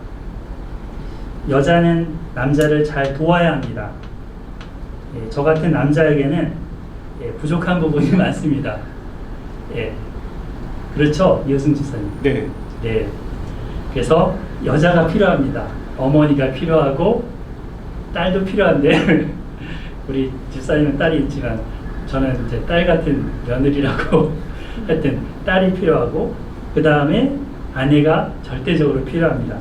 여자는 남자를 잘 도와야 합니다. 예, 저 같은 남자에게는 부족한 부분이 많습니다. 예, 그렇죠, 이호승 집사님. 네. 네, 그래서 여자가 필요합니다. 어머니가 필요하고 딸도 필요한데 우리 집사님은 딸이 있지만 저는 이제 딸 같은 며느리라고 하여튼 딸이 필요하고 그 다음에 아내가 절대적으로 필요합니다.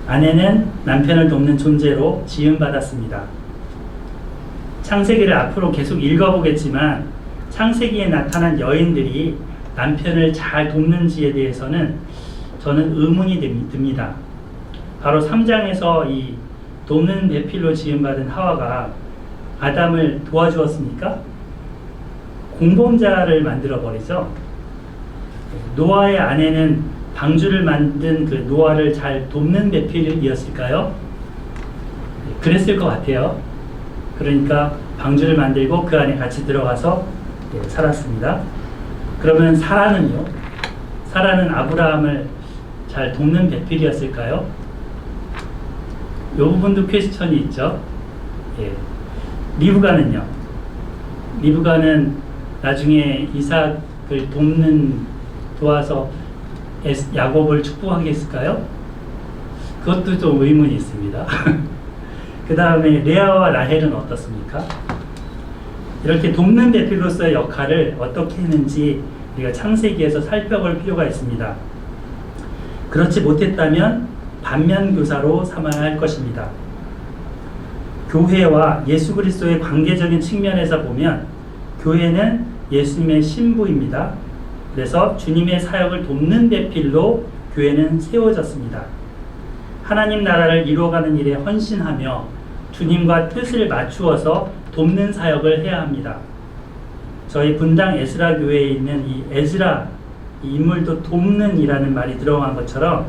아내는 남편을 돕는 존재로 지음받았습니다. 창세기를 앞으로 계속 읽어보겠지만 창세기에 나타난 여인들이 남편을 잘 돕는지에 대해서는 저는 의문이 듭니다. 바로 3장에서 이 돕는 배필로 지음받은 하와가 아담을 도와주었습니까? 공범자를 만들어 버리죠. 노아의 아내는 방주를 만든 그 노아를 잘 돕는 배필이었을까요? 그랬을 것 같아요. 그러니까 방주를 만들고 그 안에 같이 들어가서 살았습니다. 그러면 사라는요? 사라는 아브라함을 잘 돕는 배필이었을까요? 이 부분도 퀘스천이 있죠. 예. 리브가는요? 리브가는 나중에 이삭을 도와서 야곱을 축복하겠을까요? 그것도 좀 의문이 있습니다. 그 다음에 레아와 라헬은 어떻습니까? 이렇게 돕는 배필로서의 역할을 어떻게 했는지 우리가 창세기에서 살펴볼 필요가 있습니다. 그렇지 못했다면 반면교사로 삼아야 할 것입니다. 교회와 예수 그리스도의 관계적인 측면에서 보면 교회는 예수님의 신부입니다. 그래서 주님의 사역을 돕는 배필로 교회는 세워졌습니다. 하나님 나라를 이루어가는 일에 헌신하며 주님과 뜻을 맞추어서 돕는 사역을 해야 합니다. 저희 분당 에스라 교회에 있는 이 에스라 이 인물도 돕는 이라는 말이 들어간 것처럼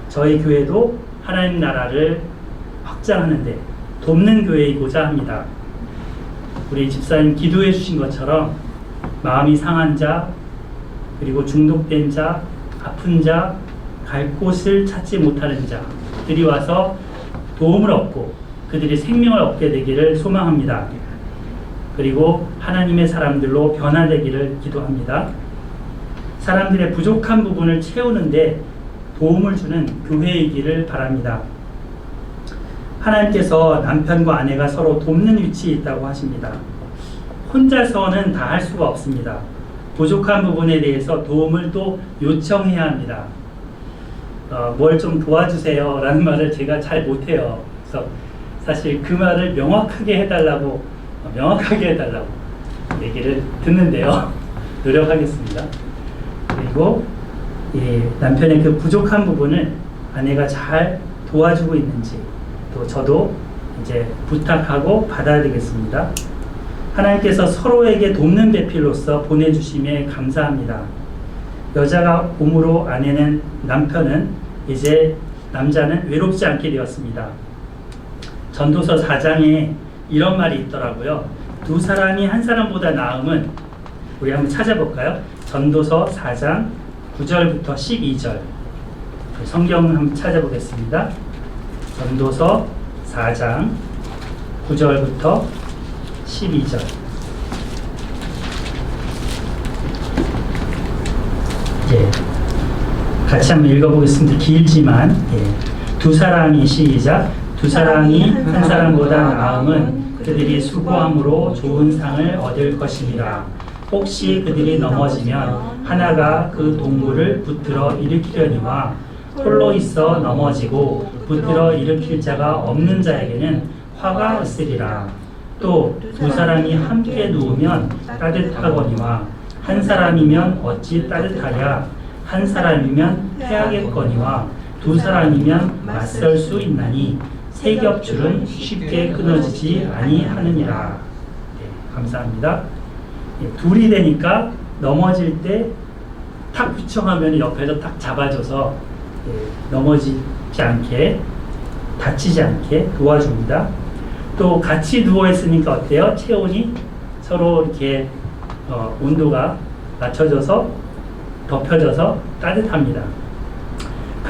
저희 교회도 하나님 나라를 확장하는데 돕는 교회이고자 합니다. 우리 집사님 기도해 주신 것처럼 마음이 상한 자, 그리고 중독된 자, 아픈 자, 갈 곳을 찾지 못하는 자들이 와서 도움을 얻고 그들이 생명을 얻게 되기를 소망합니다. 그리고 하나님의 사람들로 변화되기를 기도합니다. 사람들의 부족한 부분을 채우는데 도움을 주는 교회이기를 바랍니다. 하나님께서 남편과 아내가 서로 돕는 위치에 있다고 하십니다. 혼자서는 다 할 수가 없습니다. 부족한 부분에 대해서 도움을 또 요청해야 합니다. 뭘 좀 도와주세요 라는 말을 제가 잘 못해요. 그래서 사실 그 말을 명확하게 해달라고 얘기를 듣는데요. 노력하겠습니다. 그리고 남편의 그 부족한 부분을 아내가 잘 도와주고 있는지 또 저도 이제 부탁하고 받아야 되겠습니다. 하나님께서 서로에게 돕는 배필로서 보내주심에 감사합니다. 여자가 봄으로 아내는 남편은 이제 남자는 외롭지 않게 되었습니다. 전도서 4장에 이런 말이 있더라고요. 두 사람이 한 사람보다 나음은 우리 한번 찾아볼까요? 전도서 4장 9절부터 12절 성경을 한번 찾아보겠습니다. 전도서 4장 9절부터 12절 같이 한번 읽어보겠습니다. 길지만 두 사람이 시작 두 사람이 한 사람보다 나음은 그들이 수고함으로 좋은 상을 얻을 것입니다. 혹시 그들이 넘어지면 하나가 그 동물을 붙들어 일으키려니와 홀로 있어 넘어지고 붙들어 일으킬 자가 없는 자에게는 화가 있으리라. 또 두 사람이 함께 누우면 따뜻하거니와 한 사람이면 어찌 따뜻하랴. 한 사람이면 패하겠거니와 두 사람이면 맞설 수 있나니 세 겹줄은 쉽게 끊어지지 아니하느니라. 감사합니다. 둘이 되니까 넘어질 때 탁 부청하면 옆에서 탁 잡아줘서 넘어지지 않게 다치지 않게 도와줍니다. 또 같이 누워 있으니까 어때요? 체온이 서로 이렇게 온도가 맞춰져서 덮여져서 따뜻합니다.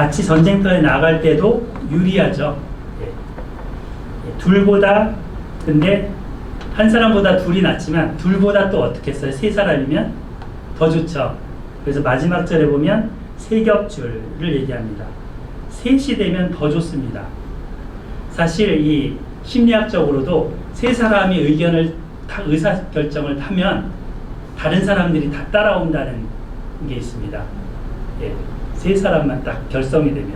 같이 전쟁터에 나갈 때도 유리하죠. 둘보다, 근데 한 사람보다 둘이 낫지만 둘보다 또 어떻겠어요? 세 사람이면 더 좋죠. 그래서 마지막 절에 보면 세겹줄을 얘기합니다. 셋이 되면 더 좋습니다. 사실 이 심리학적으로도 세 사람이 의사결정을 하면 다른 사람들이 다 따라온다는 게 있습니다. 세 사람만 딱 결성이 되면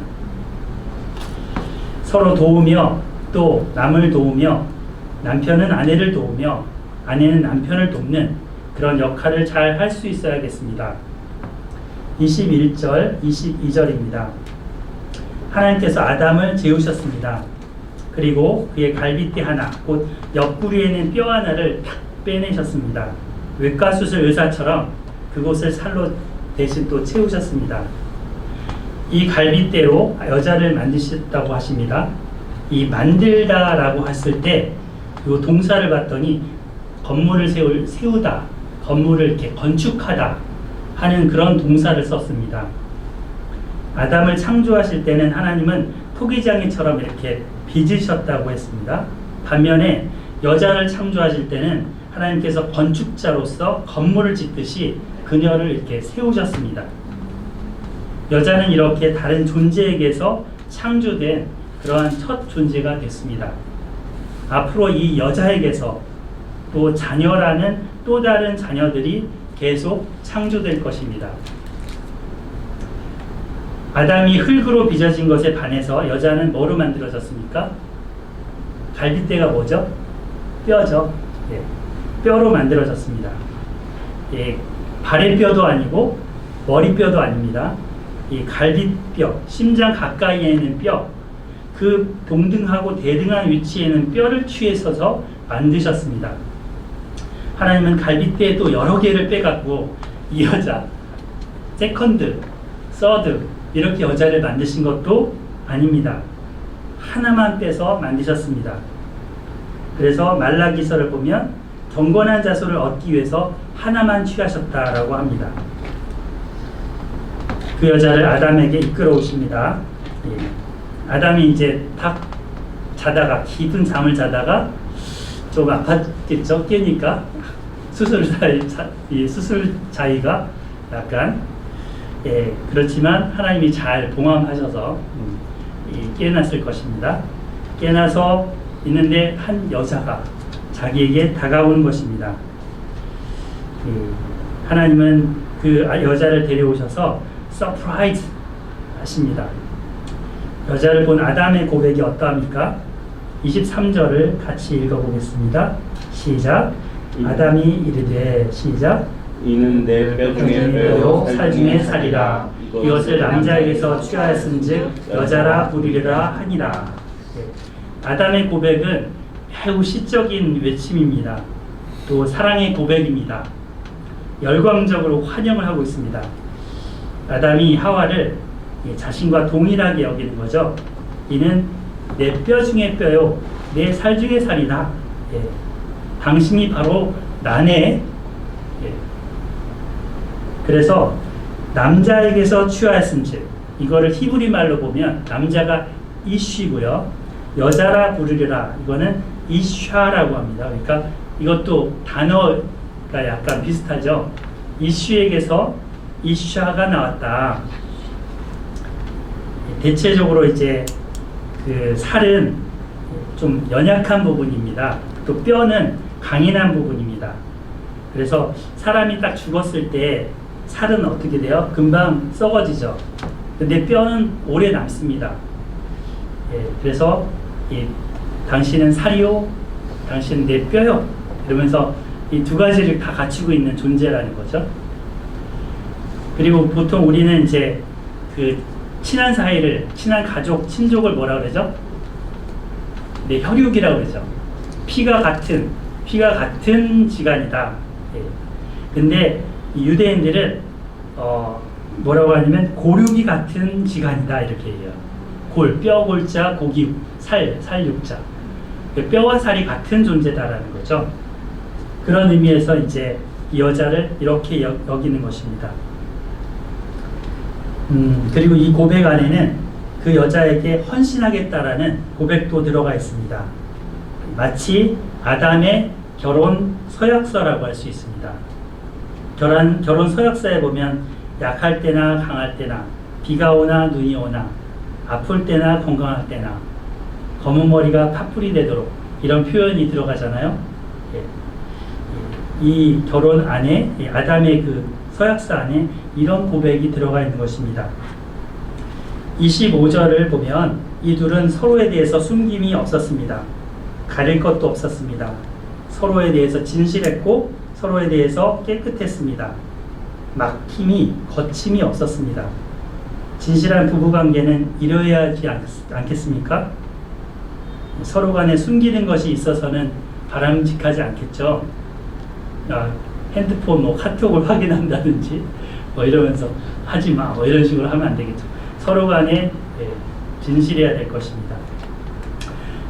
서로 도우며 또 남을 도우며 남편은 아내를 도우며 아내는 남편을 돕는 그런 역할을 잘 할 수 있어야겠습니다. 21절, 22절입니다. 하나님께서 아담을 재우셨습니다. 그리고 그의 갈빗대 하나, 곧 옆구리에는 뼈 하나를 탁 빼내셨습니다. 외과수술 의사처럼 그곳을 살로 대신 또 채우셨습니다. 이 갈빗대로 여자를 만드셨다고 하십니다. 이 만들다라고 했을 때 이 동사를 봤더니 건물을 세우다, 건물을 이렇게 건축하다 하는 그런 동사를 썼습니다. 아담을 창조하실 때는 하나님은 토기장이처럼 이렇게 빚으셨다고 했습니다. 반면에 여자를 창조하실 때는 하나님께서 건축자로서 건물을 짓듯이 그녀를 이렇게 세우셨습니다. 여자는 이렇게 다른 존재에게서 창조된 그러한 첫 존재가 됐습니다. 앞으로 이 여자에게서 또 자녀라는 또 다른 자녀들이 계속 창조될 것입니다. 아담이 흙으로 빚어진 것에 반해서 여자는 뭐로 만들어졌습니까? 갈빗대가 뭐죠? 뼈죠. 뼈로 만들어졌습니다. 발의 뼈도 아니고 머리뼈도 아닙니다. 이 갈빗뼈, 심장 가까이에 있는 뼈, 그 동등하고 대등한 위치에 있는 뼈를 취해서 만드셨습니다. 하나님은 갈빗대에 또 여러 개를 빼갖고 이 여자, 세컨드, 서드 이렇게 여자를 만드신 것도 아닙니다. 하나만 빼서 만드셨습니다. 그래서 말라기서를 보면 경건한 자손을 얻기 위해서 하나만 취하셨다라고 합니다. 그 여자를 아담에게 이끌어 오십니다. 아담이 이제 딱 자다가 깊은 잠을 자다가 좀 아팠겠죠. 깨니까 수술 자위가 약간 그렇지만 하나님이 잘 봉함하셔서 깨어났을 것입니다. 깨어나서 있는데 한 여자가 자기에게 다가오는 것입니다. 하나님은 그 여자를 데려오셔서 서프라이즈 하십니다. 여자를 본 아담의 고백이 어떠합니까? 23절을 같이 읽어보겠습니다. 시작. 아담이 이르되 시작. 이는 내 뼈 중에 뼈요 살 중에 살이라. 이것을 남자에게서 취하였은즉 여자라 부르리라 하니라. 아담의 고백은 매우 시적인 외침입니다. 또 사랑의 고백입니다. 열광적으로 환영을 하고 있습니다. 아담이 하와를 자신과 동일하게 여기는 거죠. 이는 내 뼈 중에 뼈요, 내 살 중에 살이다. 당신이 바로 나네. 그래서 남자에게서 취하였음즉, 이거를 히브리 말로 보면 남자가 이쉬고요, 여자라 부르리라, 이거는 이샤라고 합니다. 그러니까 이것도 단어가 약간 비슷하죠. 이쉬에게서 이샤가 나왔다. 대체적으로 이제 그 살은 좀 연약한 부분입니다. 또 뼈는 강인한 부분입니다. 그래서 사람이 딱 죽었을 때 살은 어떻게 돼요? 금방 썩어지죠. 근데 뼈는 오래 남습니다. 그래서 당신은 살이요, 당신은 내 뼈요, 이러면서 이 두 가지를 다 갖추고 있는 존재라는 거죠. 그리고 보통 우리는 이제 그 친한 사이를, 친한 가족, 친족을 뭐라 그러죠? 네, 혈육이라고 그러죠. 피가 같은 지간이다. 근데 이 유대인들은 뭐라고 하냐면 고육이 같은 지간이다 이렇게 얘기해요. 뼈, 골자, 고기, 살 육자. 뼈와 살이 같은 존재다라는 거죠. 그런 의미에서 이제 이 여자를 이렇게 여기는 것입니다. 그리고 이 고백 안에는 그 여자에게 헌신하겠다라는 고백도 들어가 있습니다. 마치 아담의 결혼 서약서라고 할 수 있습니다. 결혼 서약서에 보면 약할 때나 강할 때나 비가 오나 눈이 오나 아플 때나 건강할 때나 검은 머리가 팥불이 되도록 이런 표현이 들어가잖아요. 이 결혼 안에 아담의 그 서약서 안에 이런 고백이 들어가 있는 것입니다. 25절을 보면 이 둘은 서로에 대해서 숨김이 없었습니다. 가릴 것도 없었습니다. 서로에 대해서 진실했고 서로에 대해서 깨끗했습니다. 막힘이 거침이 없었습니다. 진실한 부부관계는 이뤄야 하지 않겠습니까? 서로 간에 숨기는 것이 있어서는 바람직하지 않겠죠. 핸드폰 카톡을 확인한다든지 이러면서 하지마 이런 식으로 하면 안 되겠죠. 서로 간에 진실해야 될 것입니다.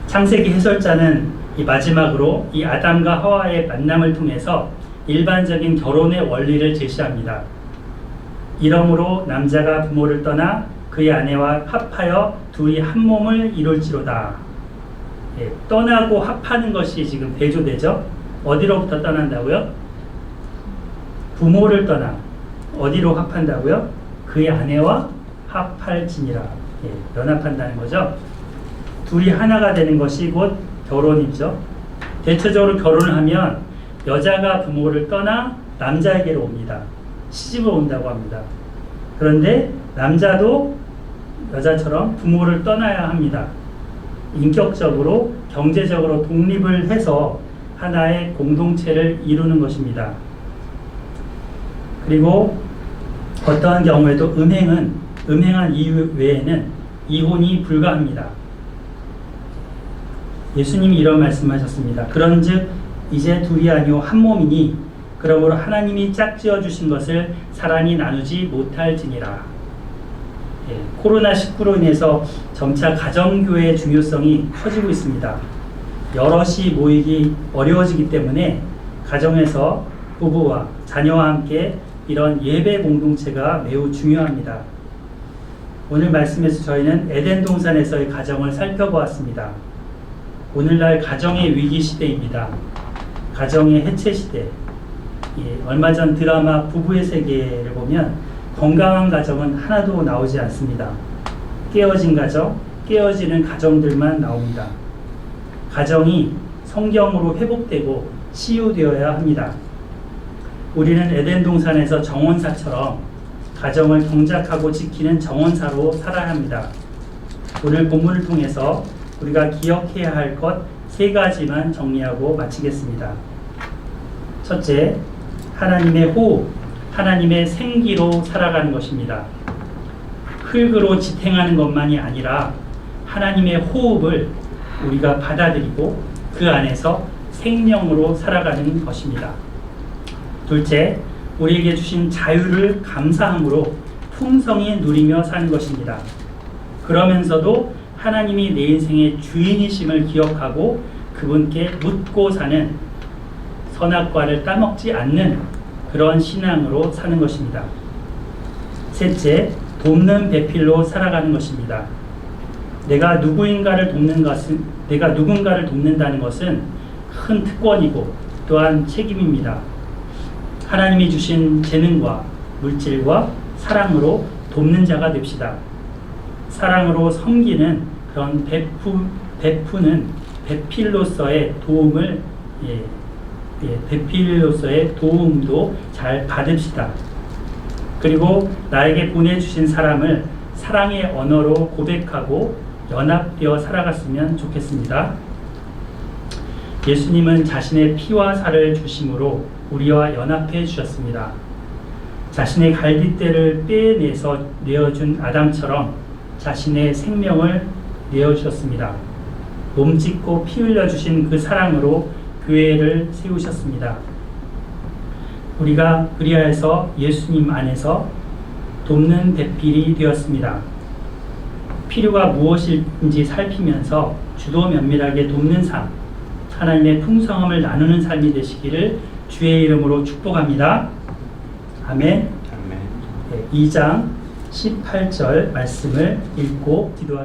창세기 해설자는 이 마지막으로 이 아담과 하와의 만남을 통해서 일반적인 결혼의 원리를 제시합니다. 이러므로 남자가 부모를 떠나 그의 아내와 합하여 둘이 한 몸을 이룰지로다. 떠나고 합하는 것이 지금 대조되죠. 어디로부터 떠난다고요? 부모를 떠나 어디로 합한다고요? 그의 아내와 합할지니라. 연합한다는 거죠. 둘이 하나가 되는 것이 곧 결혼이죠. 대체적으로 결혼을 하면 여자가 부모를 떠나 남자에게로 옵니다. 시집을 온다고 합니다. 그런데 남자도 여자처럼 부모를 떠나야 합니다. 인격적으로 경제적으로 독립을 해서 하나의 공동체를 이루는 것입니다. 그리고 어떠한 경우에도 음행한 이유 외에는 이혼이 불가합니다. 예수님이 이런 말씀하셨습니다. 그런즉 이제 둘이 아니오 한 몸이니 그러므로 하나님이 짝지어 주신 것을 사람이 나누지 못할지니라. 코로나19로 인해서 점차 가정교회의 중요성이 커지고 있습니다. 여럿이 모이기 어려워지기 때문에 가정에서 부부와 자녀와 함께 이런 예배 공동체가 매우 중요합니다. 오늘 말씀에서 저희는 에덴 동산에서의 가정을 살펴보았습니다. 오늘날 가정의 위기 시대입니다. 가정의 해체 시대. 얼마 전 드라마 부부의 세계를 보면 건강한 가정은 하나도 나오지 않습니다. 깨어진 가정, 깨어지는 가정들만 나옵니다. 가정이 성경으로 회복되고 치유되어야 합니다. 우리는 에덴 동산에서 정원사처럼 가정을 경작하고 지키는 정원사로 살아야 합니다. 오늘 본문을 통해서 우리가 기억해야 할 것 3가지만 정리하고 마치겠습니다. 첫째, 하나님의 호흡, 하나님의 생기로 살아가는 것입니다. 흙으로 지탱하는 것만이 아니라 하나님의 호흡을 우리가 받아들이고 그 안에서 생명으로 살아가는 것입니다. 둘째, 우리에게 주신 자유를 감사함으로 풍성히 누리며 사는 것입니다. 그러면서도 하나님이 내 인생의 주인이심을 기억하고 그분께 묻고 사는 선악과를 따먹지 않는 그런 신앙으로 사는 것입니다. 셋째, 돕는 배필로 살아가는 것입니다. 내가 누군가를 돕는다는 것은 큰 특권이고 또한 책임입니다. 하나님이 주신 재능과 물질과 사랑으로 돕는 자가 됩시다. 사랑으로 섬기는 그런 베푸는 배필로서의 도움을 배필로서의 도움도 잘 받읍시다. 그리고 나에게 보내주신 사람을 사랑의 언어로 고백하고 연합되어 살아갔으면 좋겠습니다. 예수님은 자신의 피와 살을 주심으로 우리와 연합해 주셨습니다. 자신의 갈빗대를 빼내서 내어준 아담처럼 자신의 생명을 내어주셨습니다. 몸짓고 피 흘려주신 그 사랑으로 교회를 세우셨습니다. 우리가 그리하여서 예수님 안에서 돕는 배필이 되었습니다. 필요가 무엇인지 살피면서 주도 면밀하게 돕는 삶, 하나님의 풍성함을 나누는 삶이 되시기를 주의 이름으로 축복합니다. 아멘. 2장 18절 말씀을 읽고 기도하겠습니다.